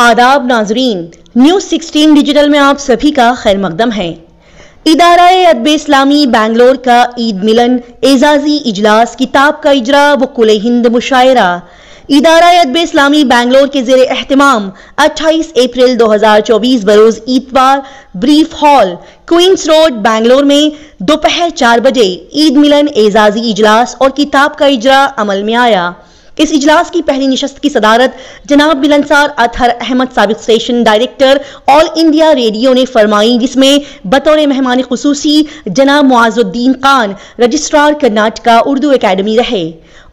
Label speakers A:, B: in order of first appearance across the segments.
A: आदाब नाजरीन, news 16 digital में आप सभी का खैर मकदम है। इदारा-ए अदब इस्लामी बैंगलोर का ईद मिलन एजाजी इजलास किताब का इजरा व कुल हिंद मुशायरा इदारा-ए अदब इस्लामी बैंगलोर के ज़ेरे एहतमाम 28 अप्रैल 2024 बरोज इतवार Brief Hall Queens Road Bangalore में दोपहर 4 बजे ईद मिलन एजाजी इजलास और किताब का इजरा अमल में आया। इस इजलास की पहली निशस्त की सदारत जनाब मिलनसार अतहर अहमद साबिक station director all India radio ने फरमाई, जिसमें बतौर मेहमान खुसूसी जनाब मुआजुद्दीन खान रजिस्ट्रार कर्नाटका उर्दू एकेडमी रहे।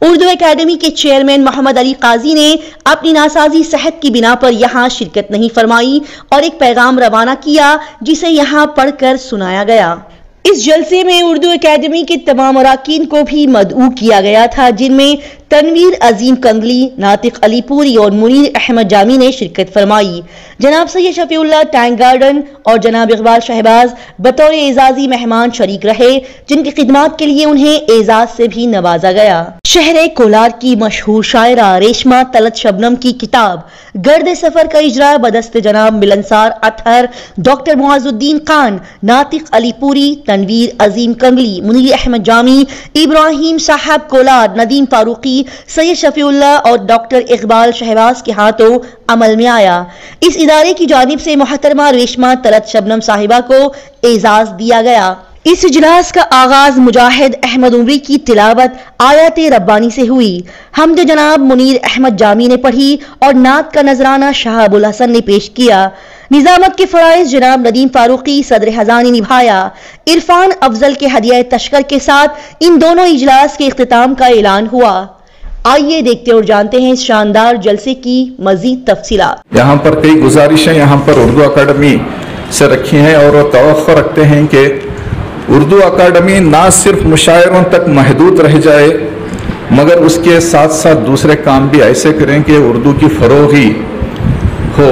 A: उर्दू एकेडमी के चेयरमैन मोहम्मद अली काजी ने अपनी नासाजी सेहत की बिना पर यहाँ शिरकत नहीं फरमाई और एक पैगाम रवाना किया जिसे यहाँ पढ़कर सुनाया गया। इस जलसे में उर्दू एकेडमी के तमाम अराकीन को भी मदऊ किया गया था, जिनमें तनवीर अजीम कंगली, नातिक अलीपुरी और मुनीर अहमद जामी ने शिरकत फरमाई। जनाब सैयद शफीउल्लाह टैंक गार्डन और जनाब इकबाल शहबाज बतौर एजाजी मेहमान शरीक रहे, जिनकी खिदमात के लिए उन्हें एजाज से भी नवाजा गया। शहर कोलार की मशहूर शायरा रेशमा तलत शबनम की किताब गर्द सफर का इजरा बदस्त जनाब मिलनसार अतहर, डॉक्टर मुआजुद्दीन खान, नातिक अलीपुरी, तनवीर अजीम कंगली, मुनीर अहमद जामी, इब्राहिम साहब कोलार, नदीम फारूकी, सैयद शफीउल्लाह और डॉक्टर इकबाल शहबाज के हाथों अमल में आया। इस इदारे की जानिब से मोहतरमा रेशमा तलत शबनम साहिबा को एजाज दिया गया। इस इजलास का आगाज मुजाहिद अहमद उमरी की तिलावत आयत रब्बानी से हुई। हमद जनाब मुनीर अहमद जामी ने पढ़ी और नात का नजराना शाह अबुल हसन ने पेश किया। निजामत के फराइज जनाब नदीम फारूकी सदर हजानी निभाया। इरफान अफजल के हदिया तशकर के साथ इन दोनों इजलास के इख्तिताम का ऐलान हुआ। आइए देखते और जानते हैं इस शानदार जलसे की मजीद तफसीलात।
B: यहाँ पर कई गुजारिशें यहाँ पर उर्दू अकादमी से रखी हैं और वो तवक्को रखते हैं कि उर्दू अकादमी ना सिर्फ मुशायरों तक महदूद रह जाए, मगर उसके साथ साथ दूसरे काम भी ऐसे करें कि उर्दू की फरोगी हो।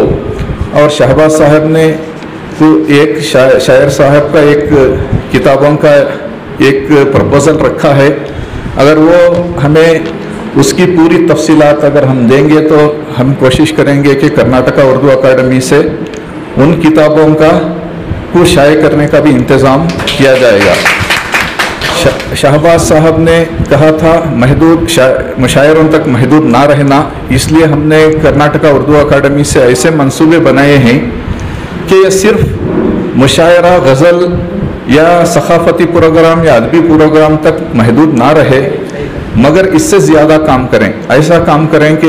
B: और शहबाज साहब ने तो एक शायर साहब का एक किताबों का एक प्रपोजल रखा है, अगर वो हमें उसकी पूरी तफसीलात अगर हम देंगे तो हम कोशिश करेंगे कि कर्नाटका उर्दू अकादमी से उन किताबों का को शाये करने का भी इंतज़ाम किया जाएगा। शहबाज साहब ने कहा था महदूद मुशायरों तक महदूद ना रहना, इसलिए हमने कर्नाटका उर्दू अकादमी से ऐसे मंसूबे बनाए हैं कि ये सिर्फ मुशायरा, गज़ल या सकाफती प्रोग्राम या अदबी प्रोग्राम तक महदूद ना रहे, मगर इससे ज़्यादा काम करें। ऐसा काम करें कि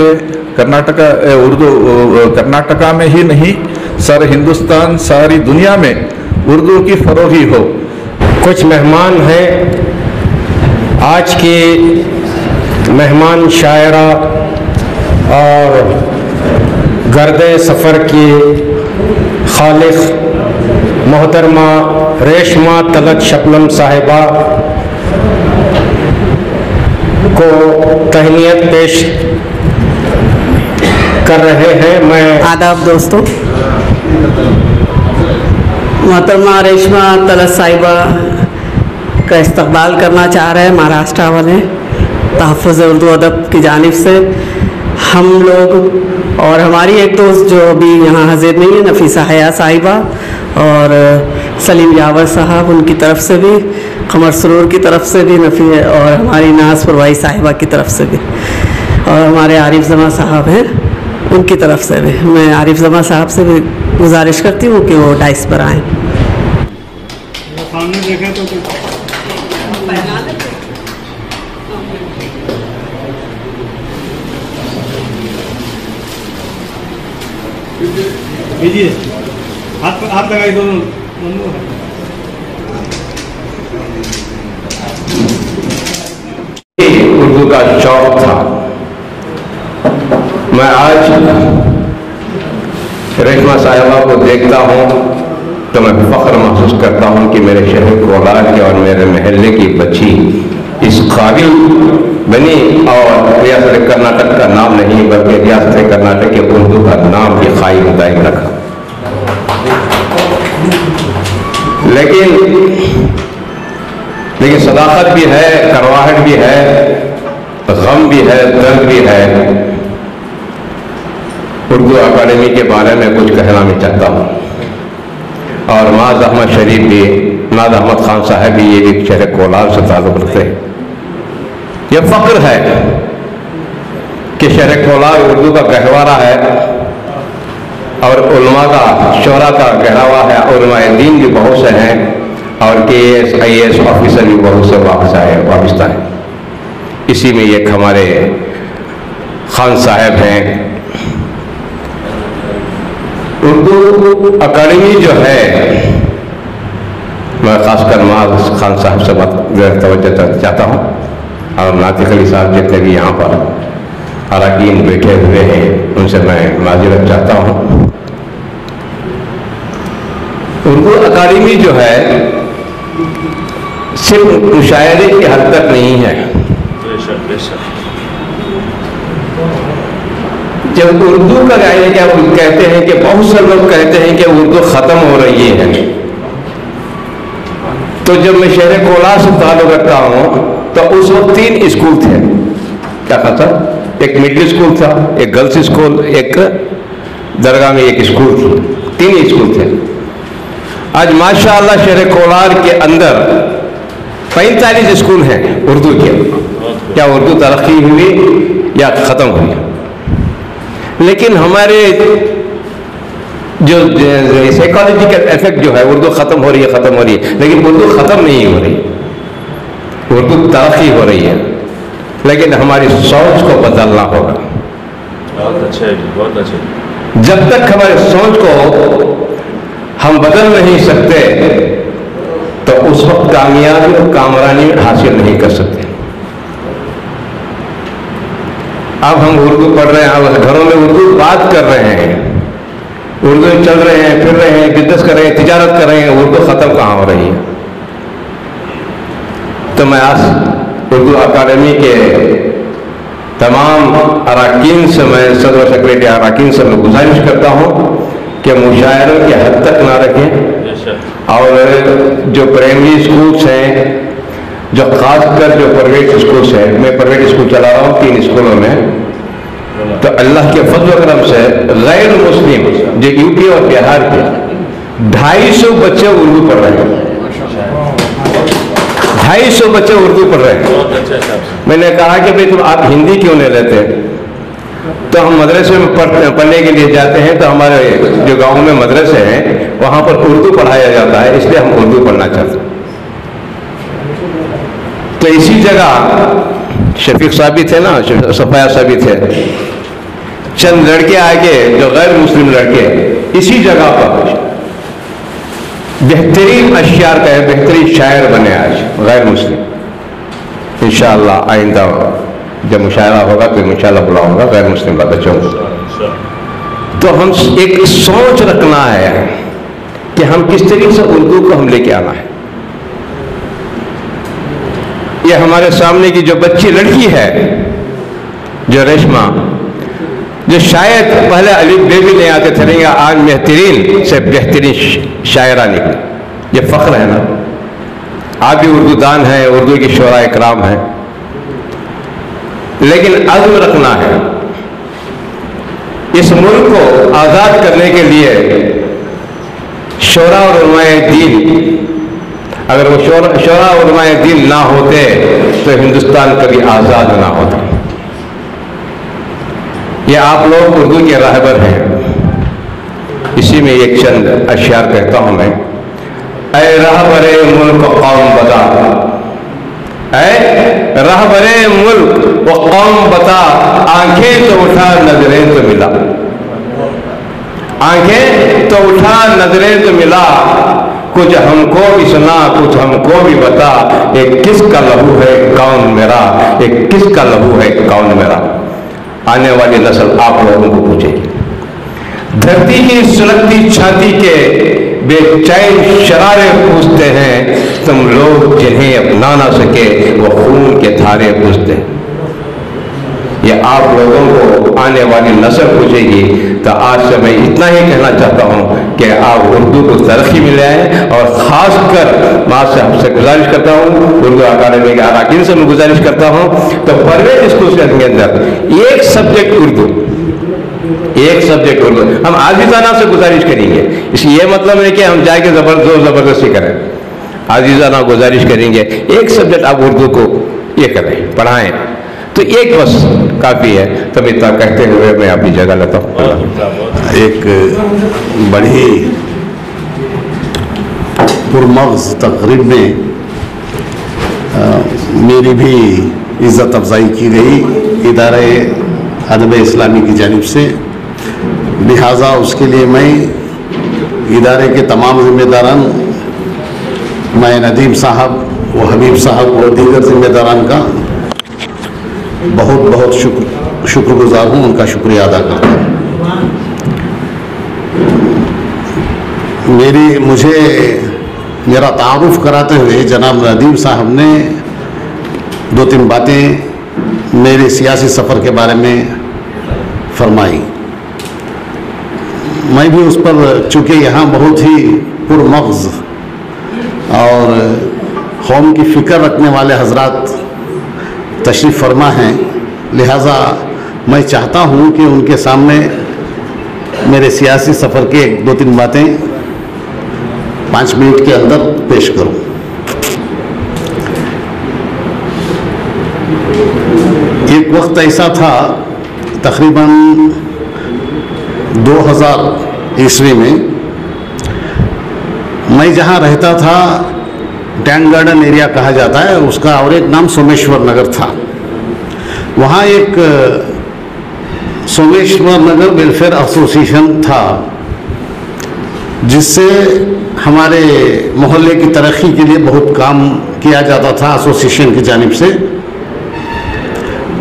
B: कर्नाटका में ही नहीं, सारे हिंदुस्तान, सारी दुनिया में उर्दू की फरोगी हो।
C: कुछ मेहमान हैं आज के मेहमान शायरा और गर्दे सफ़र की खालिक मोहतरमा रेशमा तलत शबनम साहिबा को तहनीत पेश कर रहे हैं। मैं
D: आदाब दोस्तों, मोहतरमा रेशमा तलत साहिबा का इस्तकबाल करना चाह रहे हैं महाराष्ट्र वाले तहफ़्फ़ुज़ उर्दू अदब की जानिब से। हम लोग और हमारी एक दोस्त जो अभी यहाँ हाजिर नहीं है, नफीसा हया साहिबा और सलीम यावर साहब, उनकी तरफ से भी, कमर सरूर की तरफ से भी, और हमारी नाज परवाई साहिबा की तरफ से भी, और हमारे आरिफ जमा साहब हैं उनकी तरफ से भी। मैं आरिफ जमा साहब से भी गुजारिश करती हूँ कि वो डाइस पर आएँ।
E: सामने देखें तो भेजिए, हाथ लगाइए दोनों।
C: उर्दू का शौक था। मैं आज रेशमा साहिबा को देखता हूँ तो मैं फख्र महसूस करता हूँ कि मेरे शहर कोलार के और मेरे महल्ले की बच्ची इस काबिल बनी और रियासत कर्नाटक का नाम नहीं बल्कि रियासत कर्नाटक के उर्दू का नाम भी कायम दायम रखा। लेकिन सदाकत भी है, करवाहट भी है, गम भी है, दर्द भी है। उर्दू अकादमी के बारे में कुछ कहना मैं चाहता हूँ। और नाज अहमद शरीफ भी, नाज अहमद खान साहब भी, ये भी शहर कोलार से ताल्लुक़ रखते हैं। यह फ़ख्र है कि शहर कोलार उर्दू का गहवारा है और उलमा का, शोरा का गहरावा है। उलमाए दीन भी बहुत से हैं और KS IAS ऑफिसर भी बहुत से वाबस्ता हैं। इसी में एक हमारे खान साहब हैं। उर्दू अकादमी जो है, मैं ख़ासकर नाज खान साहब से तवज्जो चाहता हूँ और नातिक अली साहब जितने भी यहाँ पर अरकान बैठे हुए हैं उनसे मैं माज़रत चाहता हूँ। उर्दू अकादमी जो है सिर्फ मुशायरे की हद तक नहीं है। जब उर्दू का क्या कहते हैं कि बहुत से लोग कहते हैं कि उर्दू ख़त्म हो रही है, तो जब मैं शहर कोलार से ताल्लुक़ रखता हूँ तो उस वक्त 3 स्कूल थे। क्या था? एक मिडिल स्कूल था, एक गर्ल्स स्कूल, एक दरगाह में एक स्कूल थी। 3 स्कूल थे। आज माशाअल्लाह शहर कोलार के अंदर 45 स्कूल हैं उर्दू के। क्या उर्दू तरक्की हुई या ख़त्म हुई? लेकिन हमारे जो साइकोलॉजिकल इफेक्ट जो है, उर्दू ख़त्म हो रही है, ख़त्म हो रही है, लेकिन उर्दू ख़त्म नहीं हो रही, उर्दू तरक्की हो रही है। लेकिन हमारी सोच को बदलना होगा।
E: बहुत अच्छे है, बहुत अच्छे।
C: जब तक हमारी सोच को हम बदल नहीं सकते तो उस वक्त कामयाबी और कामरानी हासिल नहीं कर सकते। अब हम उर्दू पढ़ रहे हैं, घरों में उर्दू बात कर रहे हैं, उर्दू चल रहे हैं, फिर रहे हैं, बिजनेस कर रहे हैं, तिजारत कर रहे हैं, उर्दू ख़त्म कहाँ हो रही है? तो मैं आज उर्दू अकादमी के तमाम अरकान से, मैं सदर सेक्रेटरी अरकान से मैं गुजारिश करता हूँ कि मुशायरों की हद तक ना रखें। और जो प्राइमरी स्कूल्स हैं, जो खासकर जो प्राइवेट स्कूल्स हैं, मैं प्राइवेट स्कूल चला रहा हूँ 3 स्कूलों में, तो अल्लाह के फजल करम से गैर मुस्लिम जो यूपी और बिहार के 250 बच्चे उर्दू पढ़ रहे हैं। 250 बच्चे उर्दू पढ़ रहे हैं। मैंने कहा कि भाई तुम आप हिंदी क्यों नहीं लेते? तो हम मदरसे में पढ़ने के लिए जाते हैं, तो हमारे जो गांव में मदरसे हैं वहाँ पर उर्दू पढ़ाया जाता है, इसलिए हम उर्दू पढ़ना चाहते हैं। तो इसी जगह शफीक साहब भी थे ना, सफाया साहब भी थे, चंद लड़के आगे जो गैर मुस्लिम लड़के इसी जगह पर बेहतरीन अशियार का है, बेहतरीन शायर बने आज गैर मुस्लिम। इंशाअल्लाह आइंदा जब मुशायरा होगा तो इंशाअल्लाह बुलाऊंगा गैर मुस्लिम बच्चों को। तो हम एक सोच रखना है कि हम किस तरीके से उर्दू को हम लेके आना है। ये हमारे सामने की जो बच्ची लड़की है, जो रेशमा, जो शायद पहले अलिफ बे भी नहीं आते थे, लेकिन आज बेहतरीन से बेहतरीन शायरा निकली। ये फख्र है ना। आप भी उर्दू दान हैं, उर्दू की शोरा इकराम है, लेकिन अज़्म रखना है इस मुल्क को आज़ाद करने के लिए। शोरा और उलमाए दीन, अगर वो शोरा और उलमाए दीन ना होते तो हिंदुस्तान कभी आज़ाद ना होता। ये आप लोग उर्दू के राहबर हैं। इसी में एक चंद अशियार कहता हूं मैं। ऐ रहबरे मुल्क कौम बता, ऐ रहबरे मुल्क व कौम बता, आंखें तो उठा नजरें तो मिला, आंखें तो उठा नजरें तो मिला, कुछ हमको भी सुना कुछ हमको भी बता, एक किसका लहू है कौन मेरा, एक किसका लहू है कौन मेरा। आने वाली नस्ल आप लोगों को पूछेगी। धरती की सुलगती छाती के बेचैन शरारे पूछते हैं, तुम लोग जिन्हें अपना ना सके वो खून के धारे पूछते हैं। ये आप लोगों को आने वाली नस्ल पूछेगी। तो आज से मैं इतना ही कहना चाहता हूँ कि आप उर्दू को तरक्की में ले आए। और ख़ासकर मैं से आपसे गुजारिश करता हूँ, उर्दू अकादमी के अरकान से मैं गुजारिश करता हूँ, तो प्राइवेट स्कूल के अंदर एक सब्जेक्ट उर्दू, एक सब्जेक्ट उर्दू। हम आजीजाना से गुजारिश करेंगे, इसलिए ये मतलब है कि हम जाके जबरदस्ती करें, आजीजाना गुजारिश करेंगे एक सब्जेक्ट आप उर्दू को ये करें, पढ़ाएं, तो एक बस काफ़ी है। तब इतना कहते हुए मैं अपनी जगह लेता हूँ।
F: एक बड़ी पुरमग़्ज़ तक़रीब में मेरी भी इज़्ज़त अफ़ज़ाई की गई इदारे अदब इस्लामी की जानिब से, लिहाजा उसके लिए मैं इदारे के तमाम ज़िम्मेदारान, मैं नदीम साहब व हबीब साहब और दीगर ज़िम्मेदारान का बहुत बहुत शुक्रगुज़ार हूँ, उनका शुक्रिया अदा करता हूँ। मुझे मेरा तारुफ कराते हुए जनाब नदीम साहब ने दो तीन बातें मेरे सियासी सफ़र के बारे में फरमाई। मैं भी उस पर, चूँकि यहाँ बहुत ही पुरमग़्ज़ और कौम की फ़िक्र रखने वाले हजरात तशरीफ़ फरमा हैं, लिहाजा मैं चाहता हूँ कि उनके सामने मेरे सियासी सफ़र के दो तीन बातें 5 मिनट के अंदर पेश करूँ। एक वक्त ऐसा था, तकरीबन 2000 ईस्वी में, मैं जहाँ रहता था टैंक गार्डन एरिया कहा जाता है उसका, और एक नाम सोमेश्वर नगर था। वहाँ एक सोमेश्वर नगर वेलफेयर एसोसिएशन था, जिससे हमारे मोहल्ले की तरक्की के लिए बहुत काम किया जाता था एसोसिएशन की जानिब से।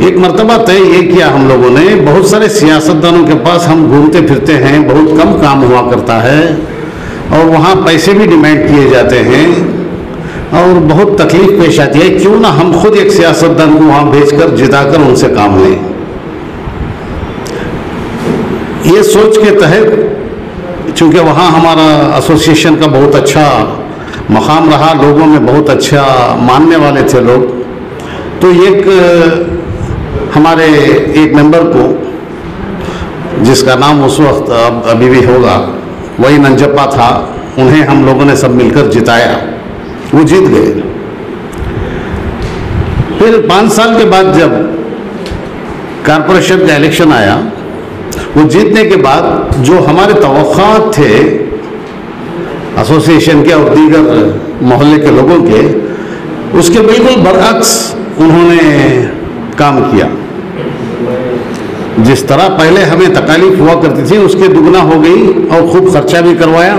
F: एक मर्तबा तय ये किया हम लोगों ने, बहुत सारे सियासतदानों के पास हम घूमते फिरते हैं, बहुत कम काम हुआ करता है और वहाँ पैसे भी डिमांड किए जाते हैं और बहुत तकलीफ पेश आती है, क्यों ना हम खुद एक सियासतदान को वहाँ भेजकर जिताकर उनसे काम लें। ये सोच के तहत, चूँकि वहाँ हमारा एसोसिएशन का बहुत अच्छा मकाम रहा, लोगों में बहुत अच्छा मानने वाले थे लोग, तो एक हमारे एक मेंबर को, जिसका नाम उस वक्त अभी भी होगा, वही नंजप्पा था, उन्हें हम लोगों ने सब मिलकर जिताया, वो जीत गए। फिर 5 साल के बाद जब कॉरपोरेशन का इलेक्शन आया, वो जीतने के बाद जो हमारे तवक्कात थे एसोसिएशन के और दीगर मोहल्ले के लोगों के, उसके बिल्कुल बरअक्स उन्होंने काम किया। जिस तरह पहले हमें तकालीफ हुआ करती थी उसके दुगना हो गई और खूब खर्चा भी करवाया,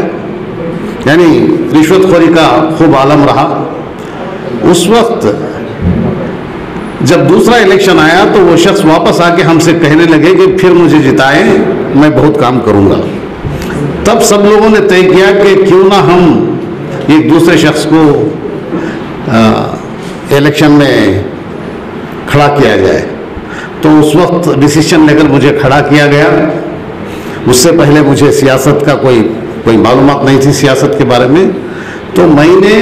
F: यानी रिश्वतखोरी का खूब आलम रहा। उस वक्त जब दूसरा इलेक्शन आया तो वो शख्स वापस आके हमसे कहने लगे कि फिर मुझे जिताएं, मैं बहुत काम करूंगा। तब सब लोगों ने तय किया कि क्यों ना हम एक दूसरे शख्स को इलेक्शन में खड़ा किया जाए। तो उस वक्त डिसीजन लेकर मुझे खड़ा किया गया। उससे पहले मुझे सियासत का कोई मालूमात नहीं थी सियासत के बारे में, तो मैंने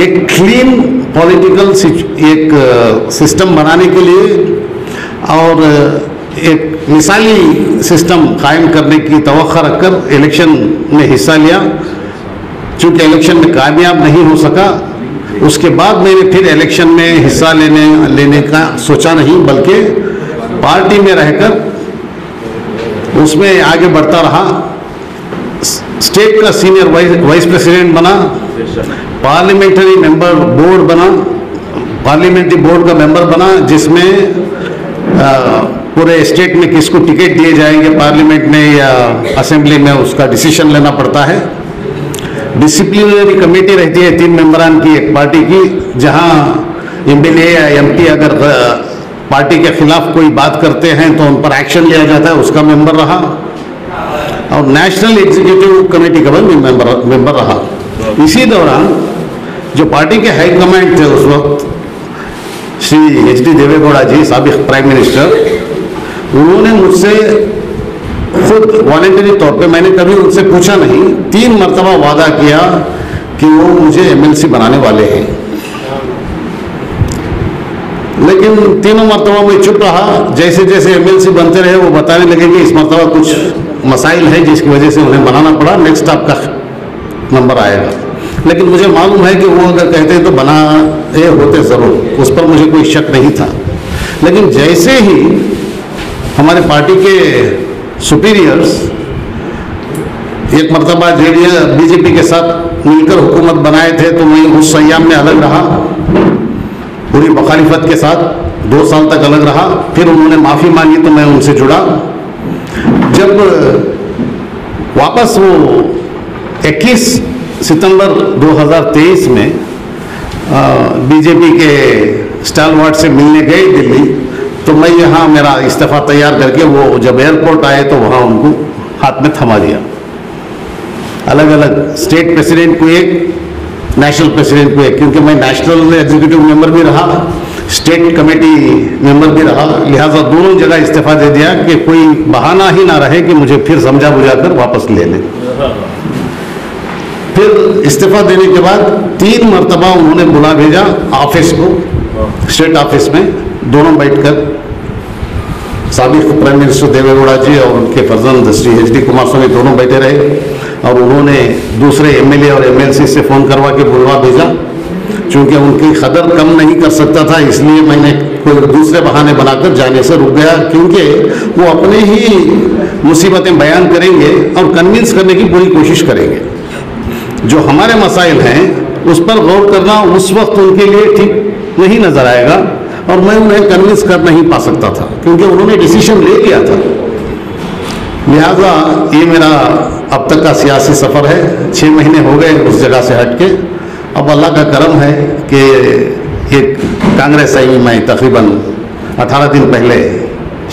F: एक क्लीन पॉलिटिकल एक सिस्टम बनाने के लिए और एक मिसाली सिस्टम कायम करने की तवक्का रखकर इलेक्शन में हिस्सा लिया। चूँकि इलेक्शन में कामयाब नहीं हो सका, उसके बाद मैंने फिर इलेक्शन में हिस्सा लेने का सोचा नहीं, बल्कि पार्टी में रहकर उसमें आगे बढ़ता रहा। स्टेट का सीनियर वाइस प्रेसिडेंट बना, पार्लियामेंट्री मेंबर बोर्ड बना, पार्लियामेंट्री बोर्ड का मेंबर बना, जिसमें पूरे स्टेट में किसको टिकट दिए जाएंगे पार्लियामेंट में या असेंबली में, उसका डिसीजन लेना पड़ता है। डिसिप्लिनरी कमेटी रहती है 3 मेंबरान की एक पार्टी की, जहां एमएलए या एमपी अगर पार्टी के खिलाफ कोई बात करते हैं तो उन पर एक्शन लिया जाता है, उसका मेंबर रहा। और नेशनल एग्जीक्यूटिव कमेटी का भी मेंबर रहा। इसी दौरान जो पार्टी के हाई कमांड थे उस वक्त, श्री एच.डी. देवेगौड़ा जी, साबिक प्राइम मिनिस्टर, उन्होंने मुझसे खुद वॉलंटरी तौर पे, मैंने कभी उनसे पूछा नहीं, 3 मरतबा वादा किया कि वो मुझे एमएलसी बनाने वाले हैं। लेकिन तीनों मरतबा मैं चुप रहा। जैसे जैसे एमएलसी बनते रहे वो बताने लगे कि इस मरतबा कुछ मसाइल है जिसकी वजह से उन्हें बनाना पड़ा, नेक्स्ट आपका नंबर आएगा। लेकिन मुझे मालूम है कि वो अगर कहते तो बनाए होते ज़रूर, उस पर मुझे कोई शक नहीं था। लेकिन जैसे ही हमारे पार्टी के सुपीरियर्स एक मरतबा बीजेपी के साथ मिलकर हुकूमत बनाए थे तो मैं उस सयाम में अलग रहा, पूरी मुखालिफत के साथ 2 साल तक अलग रहा। फिर उन्होंने माफ़ी मांगी तो मैं उनसे जुड़ा। जब वापस वो 21 सितंबर 2023 में बीजेपी के स्टालवार्ड से मिलने गए दिल्ली, तो मैं यहाँ मेरा इस्तीफ़ा तैयार करके वो जब एयरपोर्ट आए तो वहाँ उनको हाथ में थमा दिया। अलग अलग स्टेट प्रेसिडेंट को एक, नेशनल प्रेसिडेंट को एक, क्योंकि मैं नेशनल एग्जीक्यूटिव मेंबर भी रहा, स्टेट कमेटी मेंबर भी रहा, लिहाजा दोनों जगह इस्तीफ़ा दे दिया कि कोई बहाना ही ना रहे कि मुझे फिर समझा बुझा कर वापस ले लें। फिर इस्तीफ़ा देने के बाद 3 मरतबा उन्होंने बुला भेजा ऑफिस को, स्टेट ऑफिस में, दोनों बैठकर साबिक प्राइम मिनिस्टर देवेगौड़ा जी और उनके फर्जंद श्री HD कुमारस्वामी दोनों बैठे रहे और उन्होंने दूसरे MLA और MLC से फ़ोन करवा के बुलवा भेजा। चूँकि उनकी कदर कम नहीं कर सकता था, इसलिए मैंने कोई दूसरे बहाने बनाकर जाने से रुक गया, क्योंकि वो अपने ही मुसीबतें बयान करेंगे और कन्विंस करने की पूरी कोशिश करेंगे। जो हमारे मसाइल हैं उस पर गौर करना उस वक्त उनके लिए ठीक नहीं नज़र आएगा और मैं उन्हें कन्विंस कर नहीं पा सकता था, क्योंकि उन्होंने डिसीजन ले लिया था। लिहाजा ये मेरा अब तक का सियासी सफ़र है। 6 महीने हो गए उस जगह से हट के। अब अल्लाह का करम है कि एक कांग्रेस आई, मैं तकरीबन 18 दिन पहले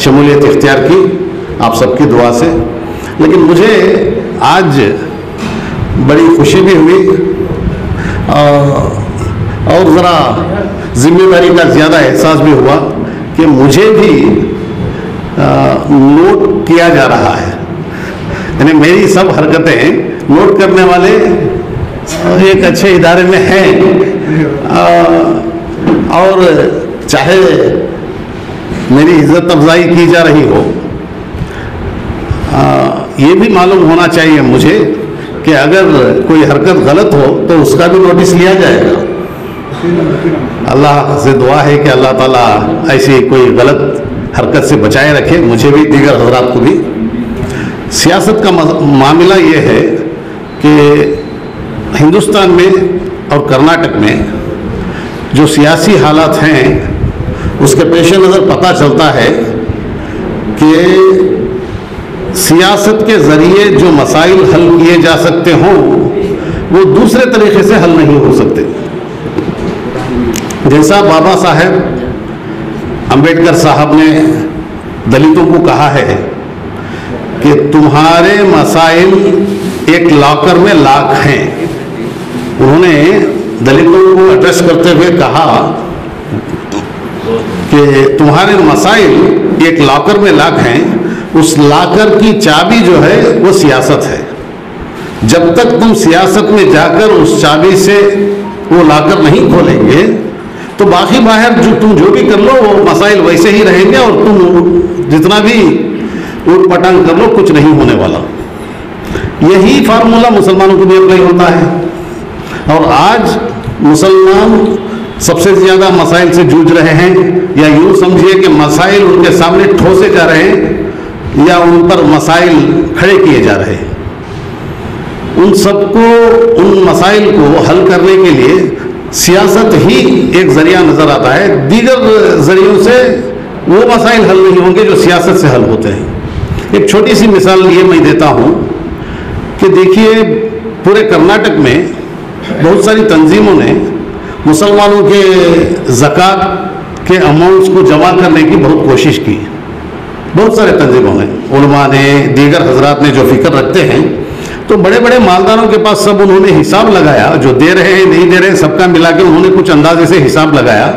F: शमूलियत इख्तियार की आप सबकी दुआ से। लेकिन मुझे आज बड़ी खुशी भी हुई और ज़रा जिम्मेदारी का ज़्यादा एहसास भी हुआ कि मुझे भी नोट किया जा रहा है। यानी मेरी सब हरकतें नोट करने वाले एक अच्छे इदारे में हैं और चाहे मेरी इज्जत अफजाई की जा रही हो, ये भी मालूम होना चाहिए मुझे कि अगर कोई हरकत गलत हो तो उसका भी नोटिस लिया जाएगा। अल्लाह से दुआ है कि अल्लाह ताला ऐसी कोई गलत हरकत से बचाए रखे, मुझे भी दीगर हजरात को भी। सियासत का मामला ये है कि हिंदुस्तान में और कर्नाटक में जो सियासी हालात हैं उसके पेश नज़र पता चलता है कि सियासत के ज़रिए जो मसाइल हल किए जा सकते हों वो दूसरे तरीके से हल नहीं हो सकते। जैसा बाबा साहेब अम्बेडकर साहब ने दलितों को कहा है कि तुम्हारे मसाइल एक लॉकर में लाख हैं, उन्होंने दलितों को एड्रेस करते हुए कहा कि तुम्हारे मसाइल एक लॉकर में लाख हैं, उस लॉकर की चाबी जो है वो सियासत है। जब तक तुम सियासत में जाकर उस चाबी से वो लॉकर नहीं खोलेंगे तो बाकी बाहर तुम जो भी कर लो वो मसाइल वैसे ही रहेंगे और तुम जितना भी ऊट पटांग कर लो कुछ नहीं होने वाला। यही फार्मूला मुसलमानों को भी अप्लाई होता है और आज मुसलमान सबसे ज़्यादा मसाइल से जूझ रहे हैं, या यूँ समझिए कि मसाइल उनके सामने ठोसे जा रहे हैं या उन पर मसाइल खड़े किए जा रहे हैं। उन सबको, उन मसाइल को हल करने के लिए सियासत ही एक ज़रिया नज़र आता है, दीगर ज़रियों से वो मसाइल हल नहीं होंगे जो सियासत से हल होते हैं। एक छोटी सी मिसाल ये मैं देता हूँ कि देखिए पूरे कर्नाटक में बहुत सारी तंजीमों ने मुसलमानों के ज़कात के अमाउंट्स को जमा करने की बहुत कोशिश की। बहुत सारे तंजीमों ने, उलमा ने, दीगर हजरात ने जो फ़िक्र रखते हैं, तो बड़े बड़े मालदारों के पास सब उन्होंने हिसाब लगाया, जो दे रहे हैं नहीं दे रहे हैं सबका मिला के उन्होंने कुछ अंदाजे से हिसाब लगाया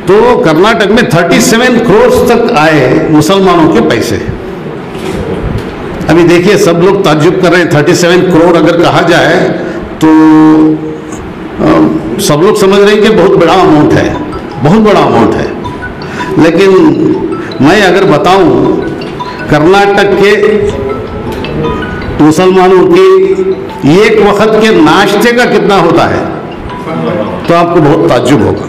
F: तो कर्नाटक में 37 करोड़ तक आए मुसलमानों के पैसे। अभी देखिए सब लोग ताज्जुब कर रहे हैं, 37 करोड़ अगर कहा जाए तो सब लोग समझ रहे हैं कि बहुत बड़ा अमाउंट है, बहुत बड़ा अमाउंट है। लेकिन मैं अगर बताऊं कर्नाटक के मुसलमानों की एक वक्त के नाश्ते का कितना होता है तो आपको बहुत ताज्जुब होगा।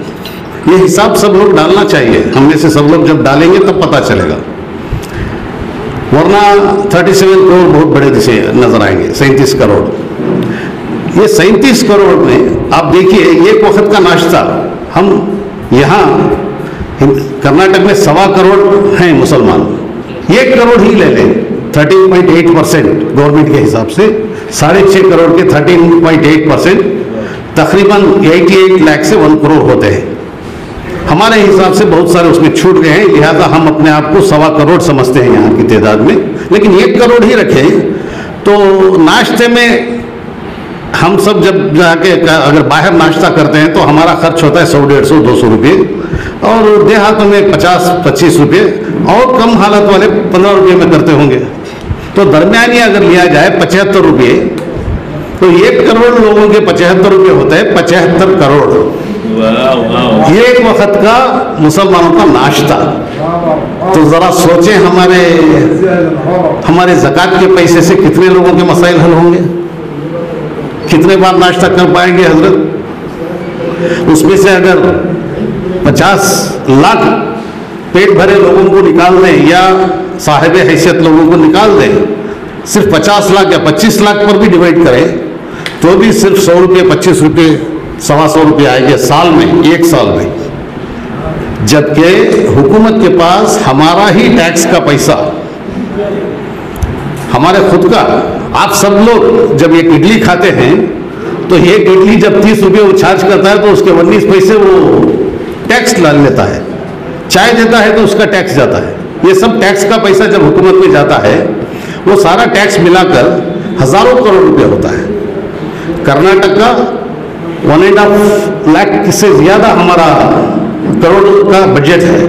F: ये हिसाब सब लोग डालना चाहिए, हम में से सब लोग जब डालेंगे तब पता चलेगा, वरना 37 करोड़ बहुत बड़े दिशे नजर आएंगे। 37 करोड़, ये 37 करोड़ में आप देखिए एक वक्त का नाश्ता, हम यहाँ कर्नाटक में 1.25 करोड़ हैं मुसलमान, 1 करोड़ ही ले लें 13.8% गवर्नमेंट के हिसाब से, 6.5 करोड़ के 13.8% तकरीबन 88 लाख से 1 करोड़ होते हैं। हमारे हिसाब से बहुत सारे उसमें छूट गए हैं, लिहाजा हम अपने आप को 1.25 करोड़ समझते हैं यहाँ की तादाद में, लेकिन 1 करोड़ ही रखें तो नाश्ते में हम सब जब जाके अगर बाहर नाश्ता करते हैं तो हमारा खर्च होता है 100, 150, 200 रुपये, और देहातों में 50-25 रुपये, और कम हालत वाले 15 रुपये में करते होंगे। तो दरमियानी अगर लिया जाए 75 रुपये, तो 1 करोड़ लोगों के 75 रुपये होते हैं 75 करोड़। एक वक्त का मुसलमानों का नाश्ता। तो जरा सोचें हमारे ज़कात के पैसे से कितने लोगों के मसाइल हल होंगे, कितने बार नाश्ता कर पाएंगे हजरत। उसमें से अगर 50 लाख पेट भरे लोगों को निकाल दें या साहिब हैसियत लोगों को निकाल दें, सिर्फ 50 लाख या 25 लाख पर भी डिवाइड करें तो भी सिर्फ 100 रुपये, 25 रुपये, 125 रुपये आएंगे साल में, 1 साल में। जबकि हुकूमत के पास हमारा ही टैक्स का पैसा, हमारे खुद का, आप सब लोग जब एक इडली खाते हैं तो एक इडली जब 30 रुपये वो चार्ज करता है तो उसके 19 पैसे वो टैक्स डाल लेता है। चाय देता है तो उसका टैक्स जाता है। ये सब टैक्स का पैसा जब हुकूमत में जाता है वो सारा टैक्स मिलाकर हजारों करोड़ रुपए होता है। कर्नाटक का 1.5 लाख से ज़्यादा हमारा करोड़ का बजट है।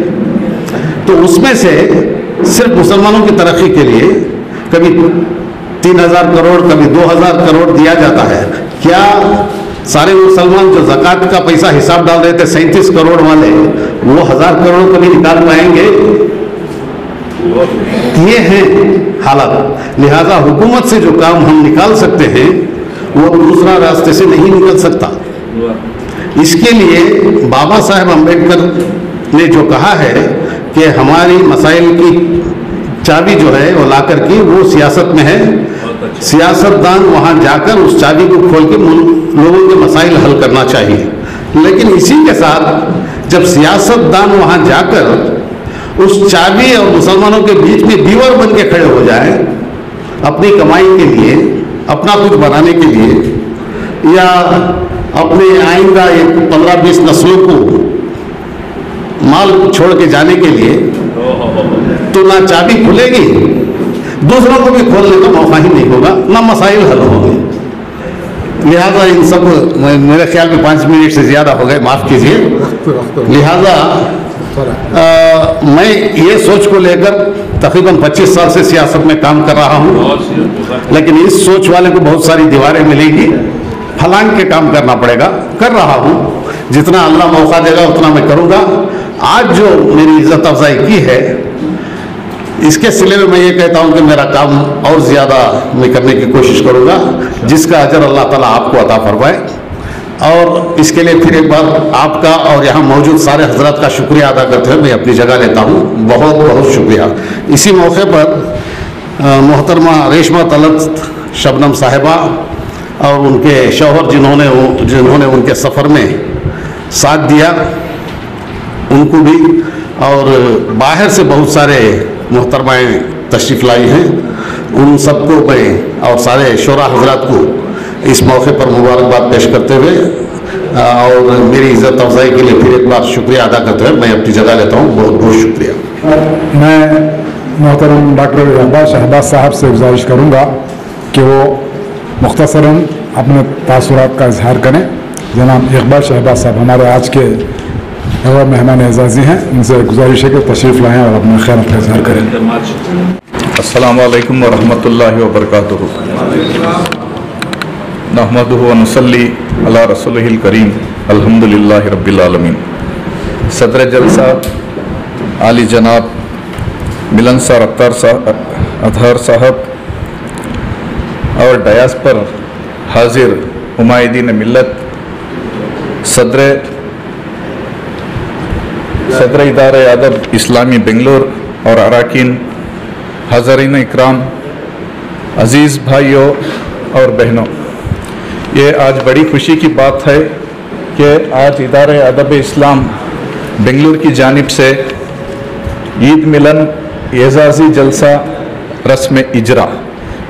F: तो उसमें से सिर्फ मुसलमानों की तरक्की के लिए कभी 3000 करोड़, कभी 2000 करोड़ दिया जाता है। क्या सारे मुसलमान जो ज़कात का पैसा हिसाब डाल रहे थे 37 करोड़ वाले, वो 1000 करोड़ कभी निकाल पाएंगे? ये है हालात। लिहाजा हुकूमत से जो काम हम निकाल सकते हैं वो दूसरा रास्ते से नहीं निकल सकता। इसके लिए बाबा साहेब अम्बेडकर ने जो कहा है कि हमारी मसाइल की चाबी जो है वो लाकर की वो सियासत में है, सियासतदान वहाँ जाकर उस चाबी को खोल के लोगों के मसाइल हल करना चाहिए। लेकिन इसी के साथ जब सियासतदान वहाँ जाकर उस चाबी और मुसलमानों के बीच में दीवार बन के खड़े हो जाए अपनी कमाई के लिए, अपना कुछ बनाने के लिए, या अपने आइंदा एक 15-20 नस्लों को माल छोड़ के जाने के लिए, तो ना चाबी खुलेगी, दूसरों को भी खोलने का मौका ही नहीं होगा, ना मसाइल हल होंगे। लिहाजा इन सब, मेरे ख्याल में 5 मिनट से ज़्यादा हो गए, माफ़ कीजिए। लिहाजा मैं ये सोच को लेकर तकरीबन 25 साल से सियासत में काम कर रहा हूँ, लेकिन इस सोच वाले को बहुत सारी दीवारें मिलेगी, फलांग के काम करना पड़ेगा। कर रहा हूँ, जितना अल्लाह मौका देगा उतना मैं करूँगा। आज जो मेरी इज्जत अफजाई की है इसके सिले में मैं ये कहता हूँ कि मेरा काम और ज़्यादा मैं करने की कोशिश करूँगा, जिसका अजर अल्लाह ताला आपको अता फरमाए। और इसके लिए फिर एक बार आपका और यहाँ मौजूद सारे हजरात का शुक्रिया अदा करते हुए मैं अपनी जगह लेता हूँ। बहुत बहुत शुक्रिया। इसी मौके पर मोहतरमा रेशमा तलत शबनम साहिबा और उनके शौहर जिन्होंने उनके सफ़र में साथ दिया, उनको भी, और बाहर से बहुत सारे मोहतरमाएँ तशरीफ़ लाई हैं, उन सबको मैं और सारे शोरा हजरात को इस मौके पर मुबारकबाद पेश करते हुए और मेरी इज़्ज़त अफजाई के लिए फिर एक बार शुक्रिया अदा करते हुए मैं अपनी जगह लेता हूँ। बहुत बहुत शुक्रिया।
G: मैं मोहतरम डॉक्टर इकबाल शहबाज साहब से गुजारिश करूँगा कि वो मुख्तसरन अपने तासुरात का इजहार करें। जनाब इकबाल शहबाज साहब हमारे आज के मेहमान एजाज़ी हैं, उनसे गुजारिश है कि तशरीफ़ लाएँ और अपने ख्याल का इजहार करें।
B: अस्सलाम वालेकुम वरहमतुल्लाहि वबरकातुहू। नहमदुहु व नुसल्ली अला रसूलिहिल करीम, अल्हम्दुलिल्लाहि रब्बिल आलमीन। सदर जलसा आली जनाब मिलन सर अतहर साहब और डयास पर हाजिर हुमायूदीन मिल्लत, सदर इदारे अदब इस्लामी बेंगलोर और अरकान, हाज़रीन इकराम, अज़ीज़ भाइयों और बहनों, ये आज बड़ी खुशी की बात है कि आज इदारे अदब इस्लाम बेंगलुरु की जानिब से ईद मिलन, एजाज़ी जलसा, रस्म इजरा,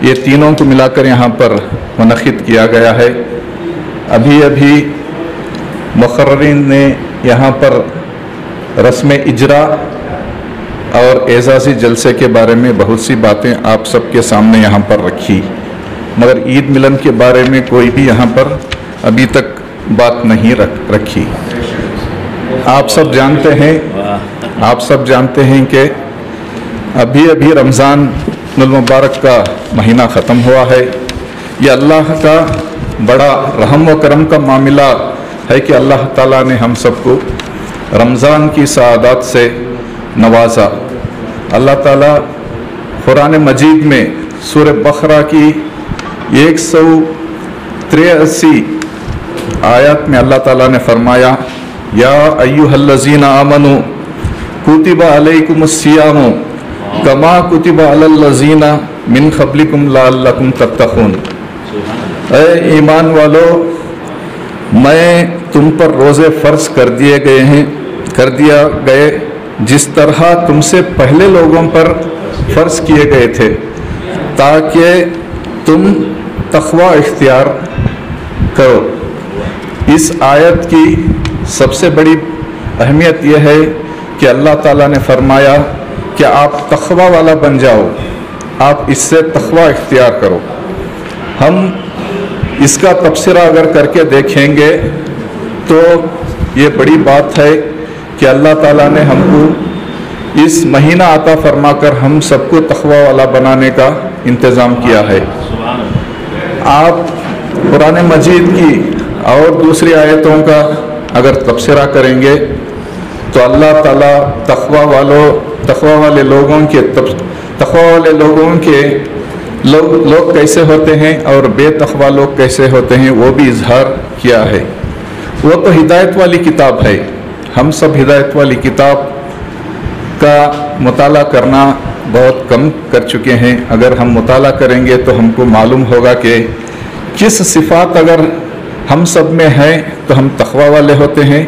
B: ये तीनों को मिलाकर यहाँ पर मुनक़िद किया गया है। अभी अभी मुक़र्रिरीन ने यहाँ पर रस्म इजरा और एजाज़ी जलसे के बारे में बहुत सी बातें आप सबके सामने यहाँ पर रखी, मगर ईद मिलन के बारे में कोई भी यहाँ पर अभी तक बात नहीं रखी। आप सब जानते हैं कि अभी अभी रमज़ान मुबारक का महीना ख़त्म हुआ है। ये अल्लाह का बड़ा रहम व करम का मामला है कि अल्लाह ताला ने हम सबको रमज़ान की सआदत से नवाजा। अल्लाह ताला कुरान मजीद में सूरह बकरा की 183 आयत में अल्लाह ताला ने फरमाया, या अय्युहल्लज़ीना आमनू कुतिबा अलैकुमुस्सियामु कमा कुतिबा अलल्लज़ीना मिन क़ब्लिकुम लअल्लकुम तत्तक़ून। ऐ ईमान वालो, मैं तुम पर रोज़े फ़र्ज़ कर दिया गए जिस तरह तुमसे पहले लोगों पर फ़र्ज़ किए गए थे, ताकि तुम तक़वा इख्तियार करो। इस आयत की सबसे बड़ी अहमियत यह है कि अल्लाह ताला ने फरमाया कि आप तक़वा वाला बन जाओ, आप इससे तक़वा इख्तियार करो। हम इसका तबसरा अगर करके देखेंगे तो ये बड़ी बात है कि अल्लाह ताला ने हमको इस महीना अता फरमाकर हम सबको तक़वा वाला बनाने का इंतज़ाम किया है। आप कुरान मजीद की और दूसरी आयतों का अगर तबसरा करेंगे तो अल्लाह ताला तक़वा वाले लोगों के लोग कैसे होते हैं और बेतक़वा लोग कैसे होते हैं वो भी इजहार किया है। वो तो हिदायत वाली किताब है, हम सब हिदायत वाली किताब का मुताला करना बहुत कम कर चुके हैं। अगर हम मुताला करेंगे तो हमको मालूम होगा कि किस सिफ़ात अगर हम सब में हैं तो हम तक़वा वाले होते हैं,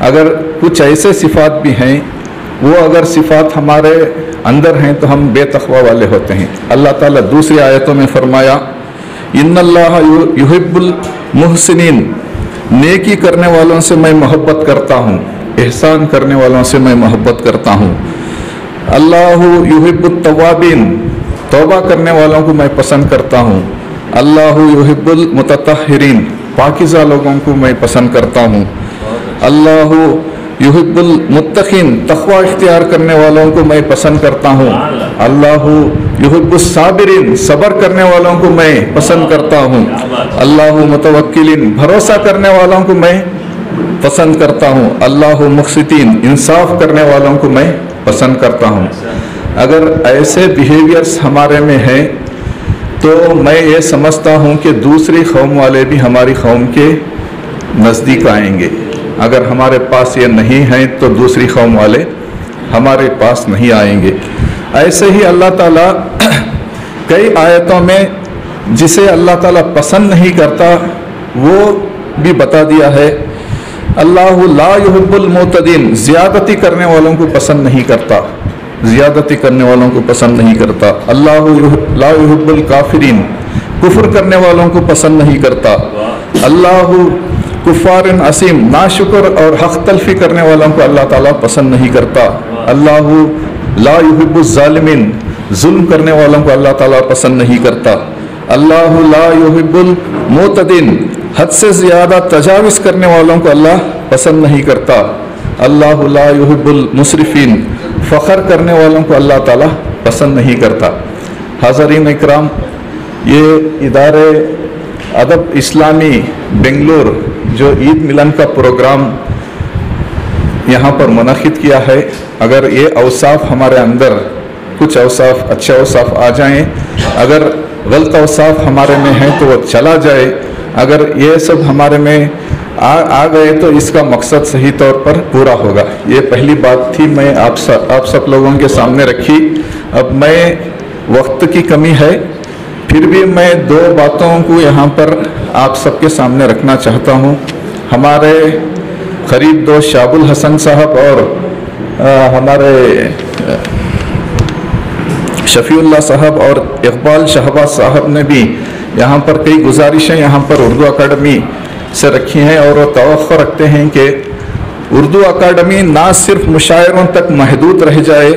B: अगर कुछ ऐसे सिफ़ात भी हैं वो अगर सिफ़ात हमारे अंदर हैं तो हम बेतक़वा वाले होते हैं। अल्लाह ताला दूसरी आयतों में फरमाया, इन्नल्लाह युहिब्बुल मुहसिनीन, नेकी करने वालों से मैं मोहब्बत करता हूँ, एहसान करने वालों से मैं मोहब्बत करता हूँ। अल्लाहु युहिब्बुत तव्वाबीन, तौबा करने वालों को मैं पसंद करता हूँ। अल्लाहु युहिब्बुल मुतत्तहिरीन, पाकीज़ा लोगों को मैं पसंद करता हूँ। अल्लाहु युहिब्बुल मुत्तक़ीन, तक़वा इख्तियार करने वालों को मैं पसंद करता हूँ। अल्लाहु युहिब्बुस साबिरीन, सब्र करने वालों को मैं पसंद करता हूँ। अल्लाहु मुतवक्किलीन, भरोसा करने वालों को मैं पसंद करता हूँ। अल्लाहु मुक़सितीन, इंसाफ करने वालों को मैं पसंद करता हूँ। अगर ऐसे बिहेवियर्स हमारे में हैं तो मैं ये समझता हूँ कि दूसरी कौम वाले भी हमारी कौम के नज़दीक आएंगे। अगर हमारे पास ये नहीं है तो दूसरी कौम वाले हमारे पास नहीं आएंगे। ऐसे ही अल्लाह ताला कई आयतों में जिसे अल्लाह ताला पसंद नहीं करता वो भी बता दिया है। अल्लाहु ला युहिब्बुल मुअतदीन, ज़्यादती करने वालों को पसंद नहीं करता, ज़्यादती करने वालों को पसंद नहीं करता। अल्लाहु ला युहिब्बुल काफिरीन, कुफ्र करने वालों को पसंद नहीं करता। अल्लाहु कुफ़ारिन असीम, नाशुक्र और हक़ तलफ़ी करने वालों को अल्लाह ताला पसंद नहीं करता। अल्लाहु ला युहिब्बुज़ ज़ालिमीन, जुल्म करने वालों को अल्लाह ताला पसंद नहीं करता। अल्लाहु ला युहिब्बुल मुअतदीन, हद से ज़्यादा तजाविज़ करने वालों को अल्लाह पसंद नहीं करता। अल्लाहु ला युहिब्बुल मुसरिफ़ीन, फ़ख्र करने वालों को अल्लाह ताला पसंद नहीं करता। हाज़रीन इकराम, ये इदारे अदब इस्लामी बेंगलुरु जो ईद मिलन का प्रोग्राम यहाँ पर मुनक़िद किया है। अगर ये औसाफ हमारे अंदर कुछ औसाफ अच्छे औसाफ आ जाएं, अगर गलत औसाफ हमारे में हैं तो वो चला जाए, अगर ये सब हमारे में आ गए तो इसका मकसद सही तौर पर पूरा होगा। ये पहली बात थी, मैं आप सब लोगों के सामने रखी। अब मैं वक्त की कमी है, फिर भी मैं दो बातों को यहाँ पर आप सबके सामने रखना चाहता हूँ। हमारे करीब दोस्त शाबुल हसन साहब और हमारे शफीउल्लाह साहब और इकबाल शहबाज साहब ने भी यहाँ पर कई गुजारिशें यहाँ पर उर्दू अकाडमी से रखी हैं और वो तवक्को रखते हैं कि उर्दू अकाडमी ना सिर्फ मुशायरों तक महदूद रह जाए,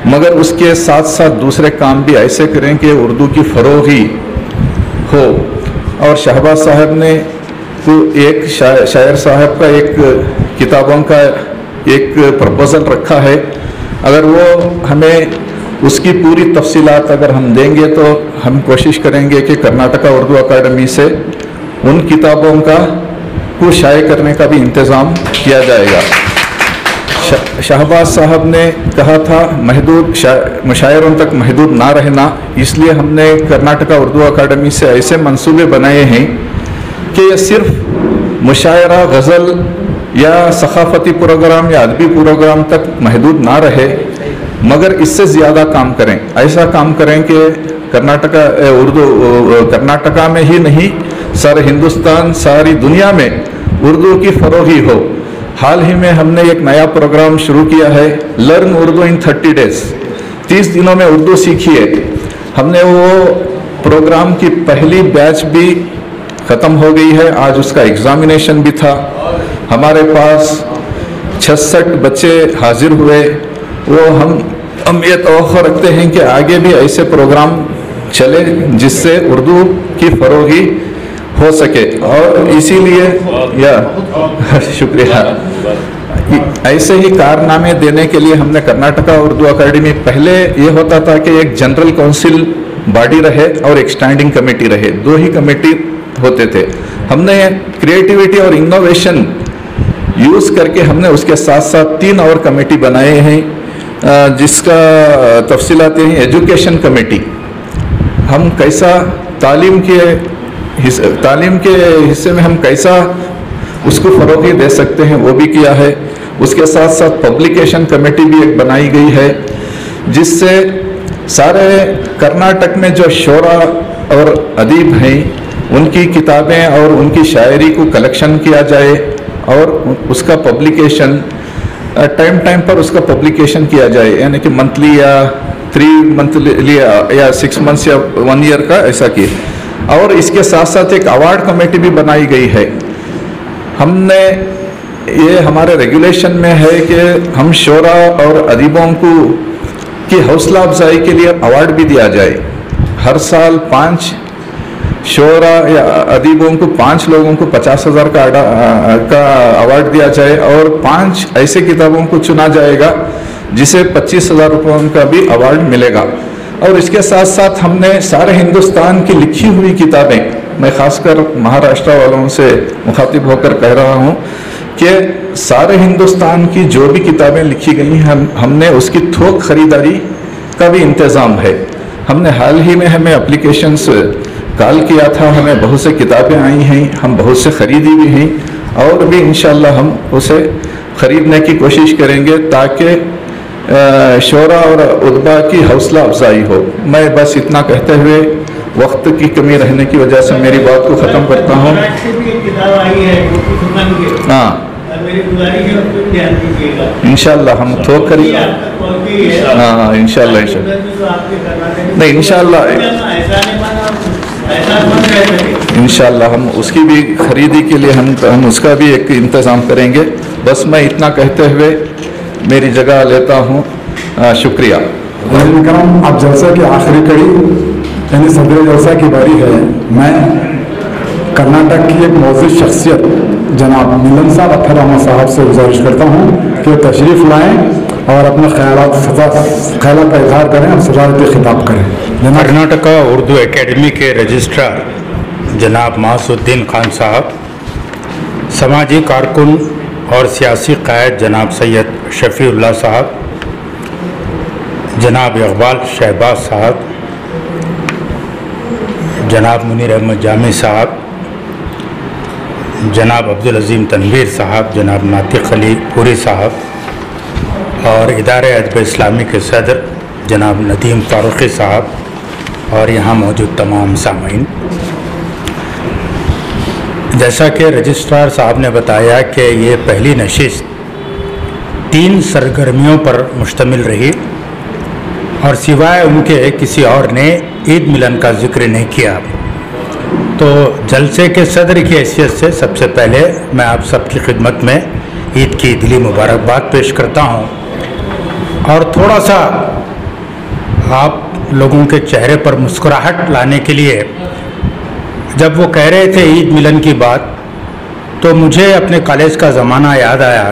B: मगर उसके साथ साथ दूसरे काम भी ऐसे करें कि उर्दू की फ़रोगी हो। और शहबाज साहब ने तो एक शायर साहब का एक किताबों का एक प्रपोज़ल रखा है, अगर वो हमें उसकी पूरी तफसीलात अगर हम देंगे तो हम कोशिश करेंगे कि कर्नाटका उर्दू अकाडमी से उन किताबों का को शाये करने का भी इंतज़ाम किया जाएगा। शहबाज साहब ने कहा था महदूद मुशायरों तक महदूद ना रहना, इसलिए हमने कर्नाटका उर्दू अकाडमी से ऐसे मंसूबे बनाए हैं कि ये सिर्फ मुशायरा, गज़ल या सकाफ़ती प्रोग्राम या अदबी प्रोग्राम तक महदूद ना रहे, मगर इससे ज़्यादा काम करें। ऐसा काम करें कि कर्नाटका में ही नहीं, सारे हिंदुस्तान, सारी दुनिया में उर्दू की फ़रोगी हो। हाल ही में हमने एक नया प्रोग्राम शुरू किया है, लर्न उर्दू इन 30 डेज़, 30 दिनों में उर्दू सीखिए। हमने वो प्रोग्राम की पहली बैच भी ख़त्म हो गई है, आज उसका एग्ज़ामिनेशन भी था। हमारे पास 66 बच्चे हाजिर हुए। वो हम ये तवक्को रखते हैं कि आगे भी ऐसे प्रोग्राम चले जिससे उर्दू की फ़रोगी हो सके, और इसीलिए या शुक्रिया, ऐसे ही कारनामे देने के लिए हमने कर्नाटका उर्दू अकाडमी, पहले ये होता था कि एक जनरल काउंसिल बॉडी रहे और एक स्टैंडिंग कमेटी रहे, दो ही कमेटी होते थे। हमने क्रिएटिविटी और इनोवेशन यूज़ करके हमने उसके साथ साथ 3 और कमेटी बनाए हैं, जिसका तफसीलात हैं। एजुकेशन कमेटी, हम कैसा तालीम के हिस्से में हम कैसा उसको फ़रोग़ दे सकते हैं, वो भी किया है। उसके साथ साथ पब्लिकेशन कमेटी भी एक बनाई गई है, जिससे सारे कर्नाटक में जो शोरा और अदीब हैं उनकी किताबें और उनकी शायरी को कलेक्शन किया जाए और उसका पब्लिकेशन टाइम पर उसका पब्लिकेशन किया जाए, यानी कि मंथली या 3 मंथली या 6 मंथ्स या 1 ईयर का ऐसा किए। और इसके साथ साथ एक अवार्ड कमेटी भी बनाई गई है। हमने ये हमारे रेगुलेशन में है कि हम शोरा और अदीबों को की हौसला अफजाई के लिए अवार्ड भी दिया जाए। हर साल 5 शोरा या अदीबों को 5 लोगों को 50,000 का अवार्ड दिया जाए और 5 ऐसे किताबों को चुना जाएगा जिसे 25,000 रुपयों का भी अवार्ड मिलेगा। और इसके साथ साथ हमने सारे हिंदुस्तान की लिखी हुई किताबें, मैं ख़ासकर महाराष्ट्र वालों से मुखातिब होकर कह रहा हूँ कि सारे हिंदुस्तान की जो भी किताबें लिखी गई हैं हमने उसकी थोक ख़रीदारी का भी इंतज़ाम है। हमने हाल ही में हमें एप्लीकेशंस कॉल किया था, हमें बहुत से किताबें आई हैं, हम बहुत से ख़रीदी भी हैं और भी इंशाअल्लाह हम उसे ख़रीदने की कोशिश करेंगे ताकि शोरा और उद्बा की हौसला अफजाई हो। मैं बस इतना कहते हुए वक्त की कमी रहने की वजह से मेरी बात को ख़त्म करता हूँ। हाँ, इंशाअल्लाह हम थोक खरीद, हाँ इंशाअल्लाह नहीं इंशाअल्लाह हम उसकी भी खरीदी के लिए हम उसका भी एक इंतज़ाम करेंगे। बस मैं इतना कहते हुए मेरी जगह लेता हूँ, शुक्रिया।
G: अब जलसा की आखिरी कड़ी यानी सदर जलसा की बारी है। मैं कर्नाटक की एक मौजूद शख्सियत जनाब मिलन साहब अख्तर अहमद साहब से गुजारिश करता हूँ कि वो तशरीफ़ लाएँ और अपने ख्यालात का इजहार करें और सजारती खिताब करें।
H: कर्नाटका उर्दू एकेडमी के रजिस्ट्रार जनाब मासूद्दीन खान साहब, समाजी कारकुन और सियासी क़ायद जनाब सैयद शफ़ीउल्लाह साहब, जनाब इकबाल शहबाज साहब, जनाब मुनीर अहमद जामी साहब, जनाब अब्दुल अज़ीम तनवीर साहब, जनाब नातिक अली पूरी साहब और इदारे अदब इस्लामी के सदर जनाब नदीम फ़ारूक़ी साहब और यहाँ मौजूद तमाम सामीन। जैसा कि रजिस्ट्रार साहब ने बताया कि ये पहली नशिस्त 3 सरगर्मियों पर मुश्तमिल रही और सिवाय उनके किसी और ने ईद मिलन का जिक्र नहीं किया। तो जलसे के सदर की हैसियत से सबसे पहले मैं आप सबकी खिदमत में ईद की दिली मुबारकबाद पेश करता हूँ और थोड़ा सा आप लोगों के चेहरे पर मुस्कुराहट लाने के लिए, जब वो कह रहे थे ईद मिलन की बात, तो मुझे अपने कॉलेज का ज़माना याद आया।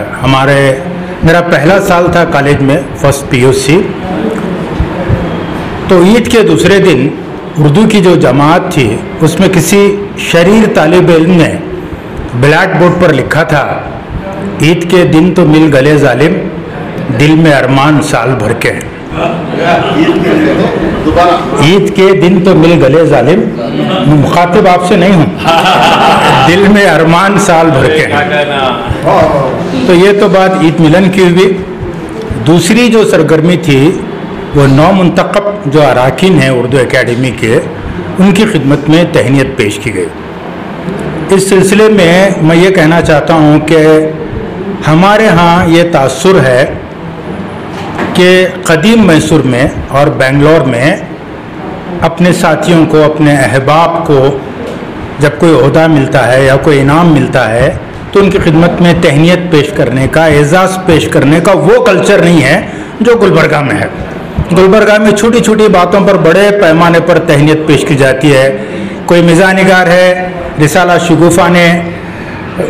H: मेरा पहला साल था कॉलेज में, फर्स्ट PUC। तो ईद के दूसरे दिन उर्दू की जो जमात थी उसमें किसी शरीर तालिब इल्म ने ब्लैक बोर्ड पर लिखा था, ईद के दिन तो मिल गले जालिम, दिल में अरमान साल भर के। ईद के दिन तो मिल गले जालिम, मुखातिब आपसे नहीं हूँ, दिल में अरमान साल भर के हैं। तो ये तो बात ईद मिलन की हुई। दूसरी जो सरगर्मी थी वो 9 मुंतखब जो अराकीन हैं उर्दू एकेडमी के, उनकी खिदमत में तहनीत पेश की गई। इस सिलसिले में मैं ये कहना चाहता हूँ कि हमारे यहाँ ये तासुर है कि कदीम मैसूर में और बेंगलोर में अपने साथियों को, अपने अहबाब को जब कोई ओहदा मिलता है या कोई इनाम मिलता है तो उनकी खिदमत में तहनीत पेश करने का, एजाज़ पेश करने का वो कल्चर नहीं है जो गुलबर्गा में है। गुलबर्गा में छोटी छोटी बातों पर बड़े पैमाने पर तहनीत पेश की जाती है। कोई मिज़ानिगार है, रिसाला शगुफ़ा ने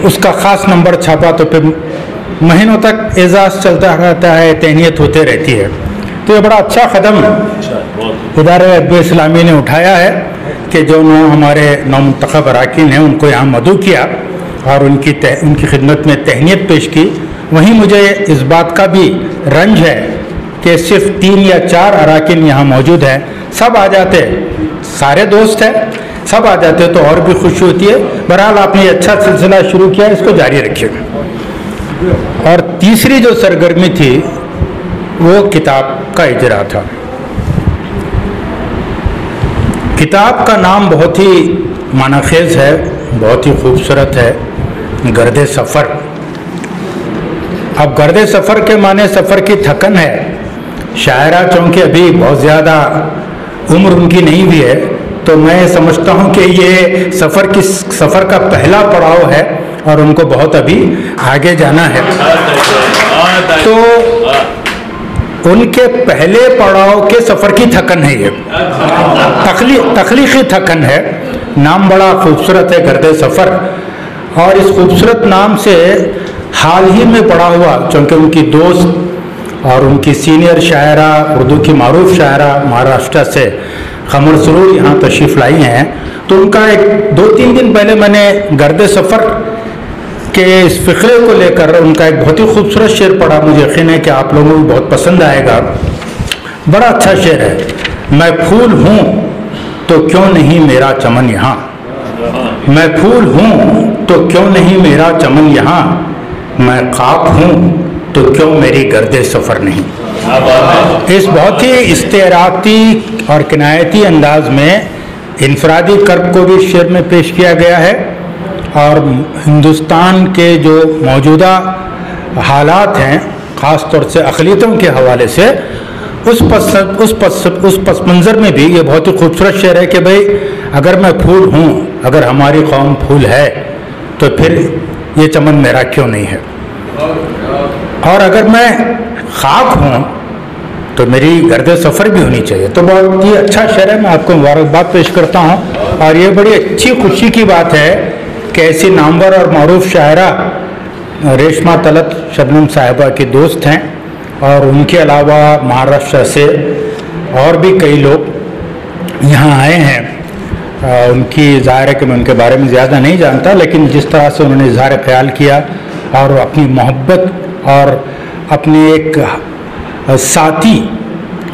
H: उसका ख़ास नंबर छापा तो फिर महीनों तक एजाज़ चलता रहता है, तहनीत होते रहती है। तो ये बड़ा अच्छा कदम इदारे अदब इस्लामी ने उठाया है कि जो हमारे 9 मुंतखब अराकीन हैं उनको यहाँ मदऊ किया और उनकी खिदमत में तहनीत पेश की। वहीं मुझे इस बात का भी रंज है कि सिर्फ 3 या 4 अराकीन यहाँ मौजूद हैं। सब आ जाते, सारे दोस्त हैं, सब आ जाते तो और भी खुशी होती है। बहरहाल आपने ये अच्छा सिलसिला शुरू किया, इसको जारी रखिएगा। और तीसरी जो सरगर्मी थी वो किताब का इजरा था। किताब का नाम बहुत ही मानाखेज है, बहुत ही खूबसूरत है, गर्दे सफ़र। अब गर्दे सफ़र के माने सफ़र की थकन है। शायरा चूँकि अभी बहुत ज़्यादा उम्र उनकी नहीं हुई है, तो मैं समझता हूँ कि ये सफ़र का पहला पड़ाव है और उनको बहुत अभी आगे जाना है। तो उनके पहले पड़ाव के सफ़र की थकन है ये, तख्लीक़ी थकन है। नाम बड़ा खूबसूरत है, गर्दे सफ़र। और इस खूबसूरत नाम से हाल ही में पड़ा हुआ, चूँकि उनकी दोस्त और उनकी सीनियर शायरा, उर्दू की मारूफ शायरा महाराष्ट्र से क़मर सुरूर यहाँ तशरीफ़ लाई हैं, तो उनका एक 2-3 दिन पहले मैंने गर्दे सफ़र के इस फ़िक्रे को लेकर उनका एक बहुत ही खूबसूरत शेर पढ़ा। मुझे यकीन है कि आप लोगों को बहुत पसंद आएगा। बड़ा अच्छा शेर है। मैं फूल हूँ तो क्यों नहीं मेरा चमन यहाँ, मैं फूल हूँ तो क्यों नहीं मेरा चमन यहाँ, मैं ख़ाक हूँ तो क्यों मेरी गर्दे सफ़र नहीं। इस बहुत ही इस्तेराती और किनायती अंदाज में इनफरादी कर्ब को भी शेर में पेश किया गया है और हिंदुस्तान के जो मौजूदा हालात हैं, ख़ास तौर से अक़लियतों के हवाले से, उस पस मंज़र में भी ये बहुत ही खूबसूरत शेर है कि भाई अगर मैं फूल हूँ, अगर हमारी कौम फूल है, तो फिर ये चमन मेरा क्यों नहीं है। और अगर मैं ख़ाक हूँ तो मेरी गर्दे सफ़र भी होनी चाहिए। तो बहुत ही अच्छा शेर है, मैं आपको मुबारकबाद पेश करता हूँ। और ये बड़ी अच्छी खुशी की बात है कि ऐसी नामवर और मारूफ शायरा रेशमा तलत शबनम साहिबा की दोस्त हैं और उनके अलावा महाराष्ट्र से और भी कई लोग यहाँ आए हैं। उनकी ज़ाहिर है कि मैं उनके बारे में ज़्यादा नहीं जानता, लेकिन जिस तरह से उन्होंने इज़हार ख्याल किया और अपनी मोहब्बत और अपने एक साथी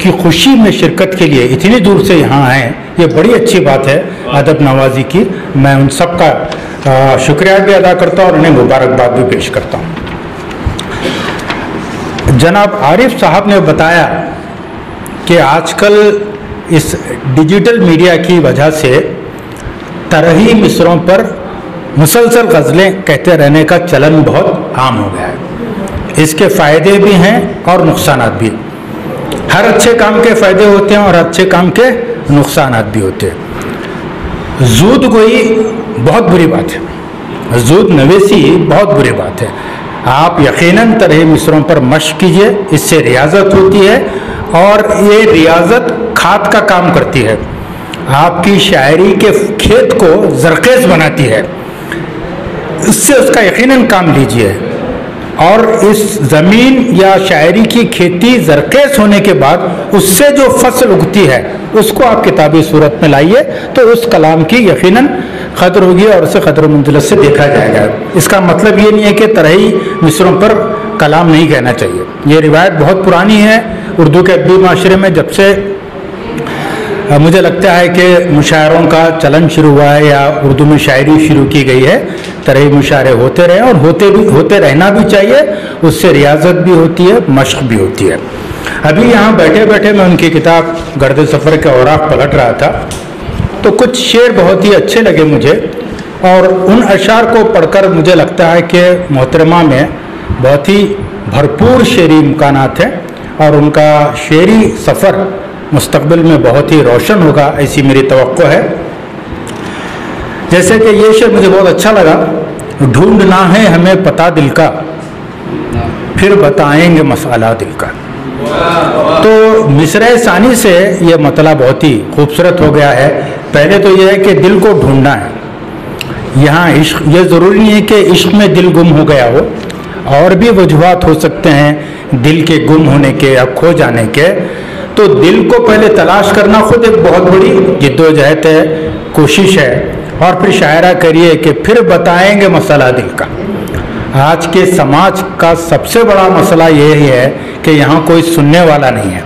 H: की खुशी में शिरकत के लिए इतनी दूर से यहाँ आए, ये बड़ी अच्छी बात है अदब नवाजी की। मैं उन सब का शुक्रिया भी अदा करता हूँ और उन्हें मुबारकबाद भी पेश करता हूँ। जनाब आरिफ साहब ने बताया कि आजकल इस डिजिटल मीडिया की वजह से तरही मिसरों पर मुसलसल गज़लें कहते रहने का चलन बहुत आम हो गया है। इसके फ़ायदे भी हैं और नुकसानात भी। हर अच्छे काम के फ़ायदे होते हैं और अच्छे काम के नुकसानात भी होते हैं। ज़ूद गोई बहुत बुरी बात है, ज़ूद नवेसी बहुत बुरी बात है। आप यकीनन तरह मिसरों पर मश्क कीजिए, इससे रियाजत होती है और ये रियाजत खाद का काम करती है, आपकी शायरी के खेत को जरखेज़ बनाती है। इससे उसका यकीनन काम लीजिए और इस ज़मीन या शायरी की खेती जरखेज़ होने के बाद उससे जो फसल उगती है उसको आप किताबी सूरत में लाइए तो उस कलाम की यकीनन कदर होगी और उसे कदर मंजिलत से देखा जाएगा। इसका मतलब ये नहीं है कि तरही मिसरों पर कलाम नहीं कहना चाहिए। ये रिवायत बहुत पुरानी है उर्दू के अदबी माशरे में। जब से मुझे लगता है कि मुशायरों का चलन शुरू हुआ है या उर्दू में शायरी शुरू की गई है, तरही मुशायरे होते रहे और होते रहना भी चाहिए। उससे रियाजत भी होती है, मश्क भी होती है। अभी यहाँ बैठे बैठे मैं उनकी किताब गर्द सफ़र के औराक पलट रहा था तो कुछ शेर बहुत ही अच्छे लगे मुझे और उन अशार को पढ़कर मुझे लगता है कि मोहतरमा में बहुत ही भरपूर शेरी इम्कानात हैं और उनका शेरी सफ़र मुस्तकबिल में बहुत ही रोशन होगा, ऐसी मेरी तवक्को है। जैसे कि ये शेर मुझे बहुत अच्छा लगा, ढूंढना है हमें पता दिल का, फिर बताएंगे मसाला दिल का। तो मिसरे सानी से ये मतलब बहुत ही खूबसूरत हो गया है। पहले तो यह है कि दिल को ढूंढना है। यहाँ इश्क, ये ज़रूरी नहीं है कि इश्क में दिल गुम हो गया हो, और भी वजूहात हो सकते हैं दिल के गुम होने के या खो जाने के। तो दिल को पहले तलाश करना खुद एक बहुत बड़ी जिद्दोजहद है, कोशिश है। और फिर शायरा करिए कि फिर बताएंगे मसला दिल का। आज के समाज का सबसे बड़ा मसला यही है कि यहाँ कोई सुनने वाला नहीं है।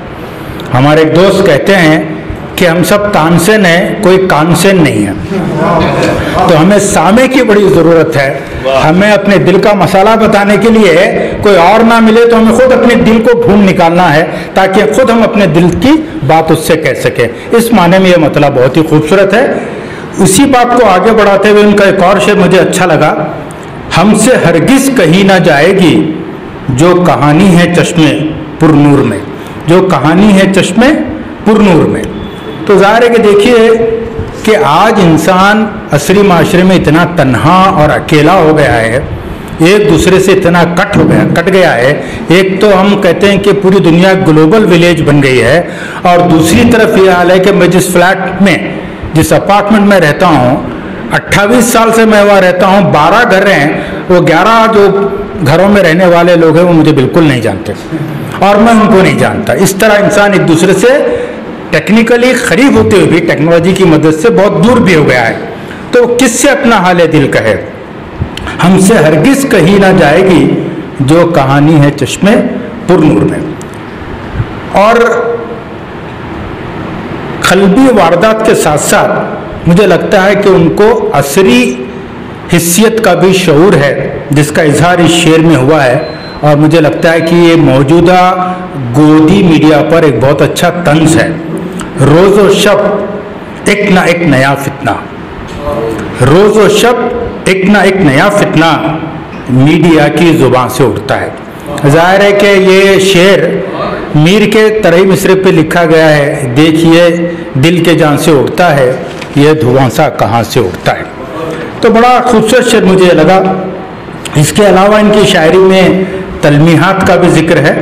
H: हमारे एक दोस्त कहते हैं कि हम सब तानसेन हैं, कोई कानसेन नहीं है। तो हमें सामे की बड़ी ज़रूरत है। हमें अपने दिल का मसाला बताने के लिए कोई और ना मिले तो हमें खुद अपने दिल को ढूंढ निकालना है ताकि खुद हम अपने दिल की बात उससे कह सकें। इस माने में यह मतलब बहुत ही खूबसूरत है। उसी बात को आगे बढ़ाते हुए उनका एक और शेर मुझे अच्छा लगा, हमसे हरगिज़ कही ना जाएगी जो कहानी है चश्मे पुरनूर में, जो कहानी है चश्मे पुरनूर में। तो ज़ाहिर है कि देखिए कि आज इंसान असरी माशरे में इतना तन्हा और अकेला हो गया है, एक दूसरे से इतना कट गया है। एक तो हम कहते हैं कि पूरी दुनिया ग्लोबल विलेज बन गई है और दूसरी तरफ ये हाल है कि मैं जिस फ्लैट में, जिस अपार्टमेंट में रहता हूँ, 28 साल से मैं वहाँ रहता हूँ, 12 घर हैं, वो 11 जो घरों में रहने वाले लोग हैं वो मुझे बिल्कुल नहीं जानते और मैं उनको नहीं जानता। इस तरह इंसान एक दूसरे से टेक्निकली करीब होते हुए भी टेक्नोलॉजी की मदद से बहुत दूर भी हो गया है। तो किससे अपना हाल दिल कहे, हमसे हरगिज़ कही ना जाएगी जो कहानी है चश्मे पुरनूर में। और कल्बी वारदात के साथ साथ मुझे लगता है कि उनको असरी हिस्सियत का भी शऊर है जिसका इजहार इस शेर में हुआ है। और मुझे लगता है कि ये मौजूदा गोदी मीडिया पर एक बहुत अच्छा तंज है। रोज़ो शब एक ना एक नया फितना, रोज़ो शब एक ना एक नया फितना मीडिया की ज़ुबान से उठता है। ज़ाहिर है कि ये शेर मीर के तरही मिसरे पे लिखा गया है, देखिए दिल के जान से उठता है, ये धुआं सा कहाँ से उठता है। तो बड़ा खूबसूरत शेर मुझे लगा। इसके अलावा इनकी शायरी में तलमीहात का भी जिक्र है।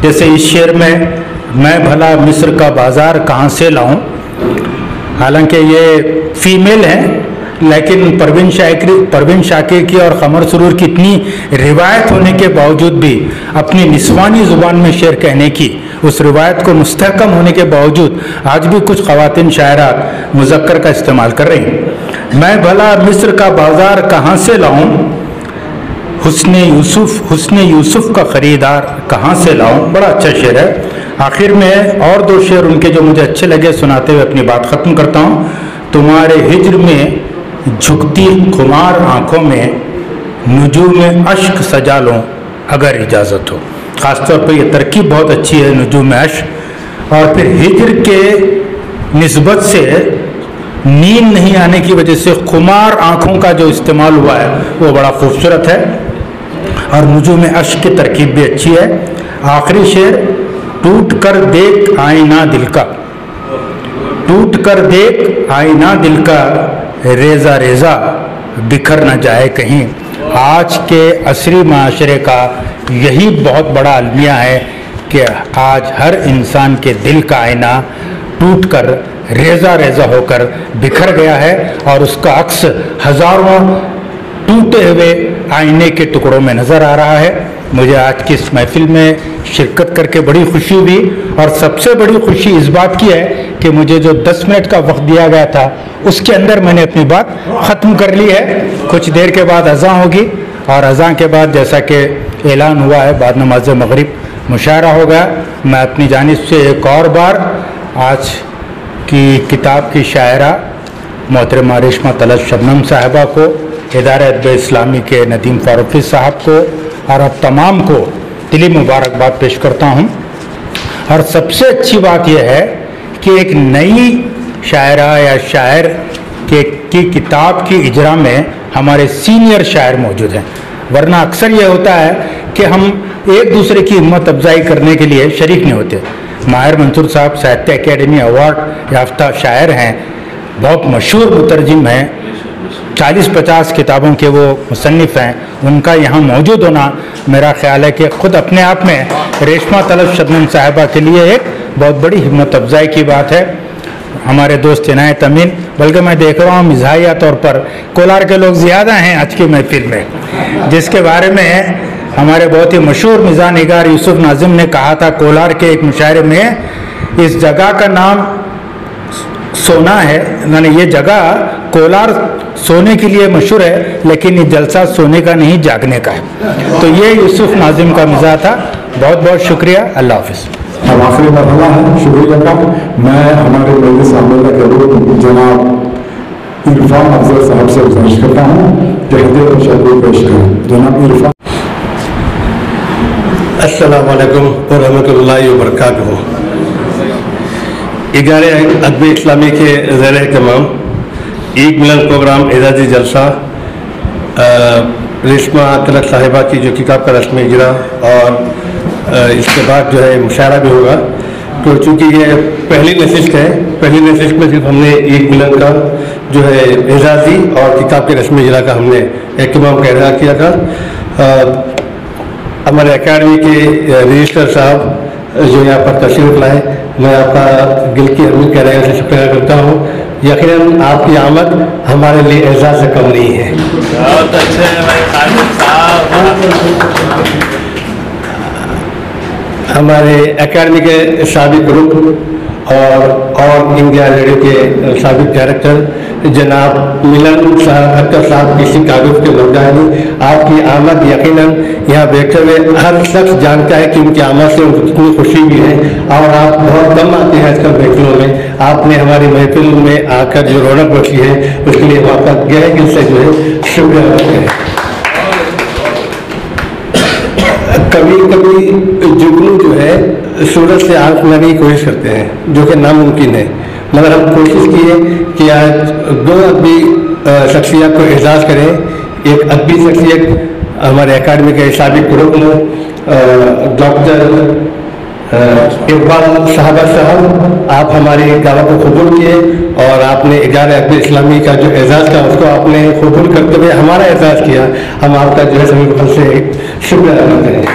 H: जैसे इस शेर में, मैं भला मिस्र का बाज़ार कहाँ से लाऊं, हालांकि ये फीमेल हैं लेकिन परवीन शाकिर की और कमर सुरूर की इतनी रिवायत होने के बावजूद भी अपनी निस्वानी ज़ुबान में शेर कहने की उस रिवायत को मुस्तहकम होने के बावजूद आज भी कुछ ख़वातीन शायरा मुज़क्कर का इस्तेमाल कर रही हैं। मैं भला मिस्र का बाज़ार कहाँ से लाऊं, हुस्न यूसुफ का ख़रीदार कहाँ से लाऊं, बड़ा अच्छा शेर है। आखिर में और दो शेर उनके जो मुझे अच्छे लगे सुनाते हुए अपनी बात ख़त्म करता हूँ। तुम्हारे हिज्र में झुकती खुमार आँखों में नुजूम अश्क सजा लो अगर इजाज़त हो। ख़ासतौर पर यह तरकीब बहुत अच्छी है, नुजूम अश्क। और फिर हिज्र के निस्बत से नींद नहीं आने की वजह से खुमार आँखों का जो इस्तेमाल हुआ है वो बड़ा खूबसूरत है। और नुजूम अश्क की तरकीब भी अच्छी है। आखिरी शेर, टूट कर देख आईना दिल का, टूट कर देख आईना दिल का, रेजा रेजा बिखर न जाए कहीं। आज के असरी माशरे का यही बहुत बड़ा अलमिया है कि आज हर इंसान के दिल का आईना टूट कर रेजा रेजा होकर बिखर गया है और उसका अक्स हजारों टूटे हुए आईने के टुकड़ों में नज़र आ रहा है। मुझे आज की इस महफिल में शिरकत करके बड़ी खुशी हुई और सबसे बड़ी खुशी इस बात की है कि मुझे जो 10 मिनट का वक्त दिया गया था उसके अंदर मैंने अपनी बात ख़त्म कर ली है। कुछ देर के बाद अज़ां होगी और अज़ां के बाद जैसा कि ऐलान हुआ है बाद नमाज मगरिब मुशायरा होगा। मैं अपनी जानिब से एक और बार आज की किताब की शायरा मोहतरमा रेशमा तलत शबनम साहिबा को, इदारा अदब इस्लामी के नदीम फारूकी साहब को और अब तमाम को दिली मुबारकबाद पेश करता हूँ। और सबसे अच्छी बात यह है कि एक नई शायरा या शायर की किताब की इजरा में हमारे सीनियर शायर मौजूद हैं। वरना अक्सर यह होता है कि हम एक दूसरे की हिम्मत अफजाई करने के लिए शरीक नहीं होते। माहिर मंसूर साहब साहित्य अकेडमी अवार्ड याफ्ता शायर हैं, बहुत मशहूर मुतरजिम हैं, 40-50 किताबों के वो मुसन्निफ़ हैं। उनका यहाँ मौजूद होना मेरा ख्याल है कि ख़ुद अपने आप में रेशमा तलत शबनम साहिबा के लिए एक बहुत बड़ी हिम्मत अफजाई की बात है। हमारे दोस्त इनायत अमीन, बल्कि मैं देख रहा हूँ मिज़ाहिया तौर पर कोलार के लोग ज़्यादा हैं आज की महफिल में, जिसके बारे में हमारे बहुत ही मशहूर मिज़ाह निगार यूसुफ नाजिम ने कहा था कोलार के एक मुशायरे में, इस जगह का नाम सोना है, यानी ये जगह कोलार सोने के लिए मशहूर है, लेकिन ये जलसा सोने का नहीं जागने का है। तो ये यूसुफ नाजिम का मिज़ाह था। बहुत बहुत शुक्रिया, अल्लाह हाफ़िज़।
G: अब आखिरी मरहला है शुक्रिया का। मैं हमारे मजलिस आमिला के लोग जनाब इरफान अफजल साहब से गुजारिश करता हूँ कि हदीय तशक्कुर पेश करें। जनाब इरफान।
I: अस्सलाम वालेकुम व रहमतुल्लाहि व बरकातुहू। इदारे अदब इस्लामी के ज़ेर एहतमाम ईद मिलन प्रोग्राम एजाज़ी जलसा रेशमा तलत साहिबा की जो किताब का रस्म इजरा और इसके बाद जो है मुशायरा भी होगा। तो चूँकि ये पहली नशिस्त है, पहली नशिस्त में सिर्फ हमने ईद मिलन का जो है एजाज़ी और किताब के रस्म इजरा का हमने एहतमाम का इरादा किया था। हमारे अकेडमी के रजिस्ट्रार साहब जो यहाँ पर तशरीफ लाए, मैं आपका दिल की अमीर कहने से शुक्रिया करता हूँ। यकीनन आपकी आमद हमारे लिए एजाज़ से कम नहीं है।
E: बहुत अच्छे हैं भाई खालिद साहब।
I: हमारे अकेडमी के साबिक रुकन और इंडिया रेडियो के साबिक डायरेक्टर जनाब मिलन अख्तर साहब की शिकागो के लौटानी, आपकी आमद यकीनन यहाँ बैठे हुए हर शख्स जानता है कि उनकी आमद से उनको कितनी खुशी भी है और आप बहुत कम आते हैं आजकल महफिलों में। आपने हमारी महफिल में आकर जो रौनक बख्शी है उसके लिए हम आपका गहरे दिल से जो है शुक्रिया करते हैं। कभी कभी जुगनू जो है सूरज से आंख मिलाने की कोशिश करते हैं जो कि नामुमकिन है, मगर हम कोशिश की है कि आज दो अदबी शख्सियत को एजाज़ करें। एक अदबी शख्सियत हमारे अकाडमी के साबिक रुकन डॉक्टर इकबाल साहब, आप हमारी दावत को कबूल किए और आपने इदारा अदब इस्लामी का जो एजाज़ था उसको आपने कबूल करते हुए हमारा एजाज़ किया। हम आपका जो है सभी से शुक्रिया करते हैं।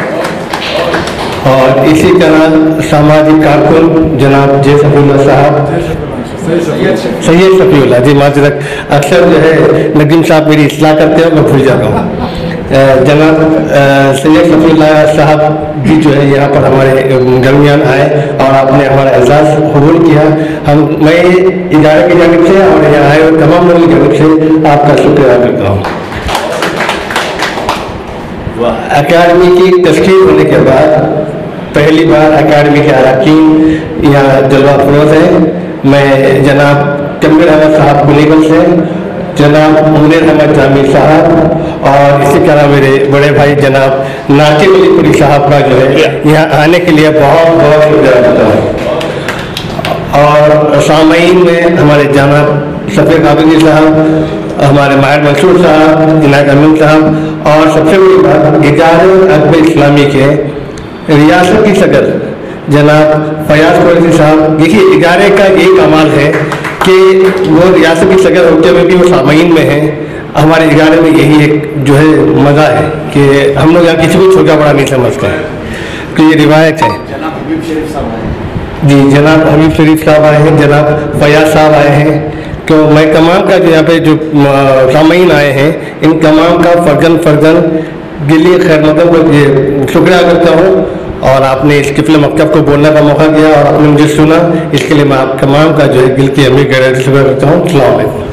I: और इसी तरह सामाजिक कारकुन जनाब जे सफीउल्लाह साहब, सैयद सफीउल्लाह जी माजरत, अक्सर जो है नदीम साहब मेरी इस्लाह करते हैं, मैं भूल जाता हूँ। जनाब सैयद सफीउल्लाह साहब भी जो है यहाँ पर हमारे दरमियान आए और आपने हमारा एजाज़ कबूल किया। मैं इदारे की जानिब से और यहाँ आए तमाम लोगों की जानिब से आपका शुक्रिया करता हूँ। अकादमी की तस्कीर होने के बाद पहली बार अकादमी के अरकान यहाँ जलवा फरोज हैं। मैं जनाब कमर अहमद साहब गुलीगल से, जनाब मुनीर अहमद जामिल साहब और इसी तरह मेरे बड़े भाई जनाब नासिर अलीपुरी साहब का जो है यहाँ आने के लिए बहुत बहुत शुक्रिया करता हूँ। और सामईन में हमारे जनाब शफीक आबिदी साहब, हमारे माहिर मंसूर साहब, इनायत अमीन साहब और सबसे बड़ी बात इदारे अदब इस्लामी के रियासती सदर जनाब फयाज कुरैशी साहब। देखिए इदारे का एक कमाल है कि वो रियासती सदर होते हुए भी वो सामईन में हैं। हमारे इदारे में यही एक जो है मज़ा है कि हम लोग यहाँ किसी को छोटा बड़ा नहीं समझते हैं, तो ये रिवायत है। जी जनाब हबीब शरीफ साहब आए हैं, जनाब फयाज साहब आए हैं। तो मैं तमाम का जो यहाँ पे जो सामईन आए हैं इन तमाम का फर्जन गिली खैर मकदम को ये शुक्रिया करता हूँ। और आपने इस किफल मकतब को बोलने का मौका दिया और आपने मुझे सुना, इसके लिए मैं आप तमाम का जो है दिल की अमीर गैर शुक्रिया करता हूँ। अस्सलाम वालेकुम।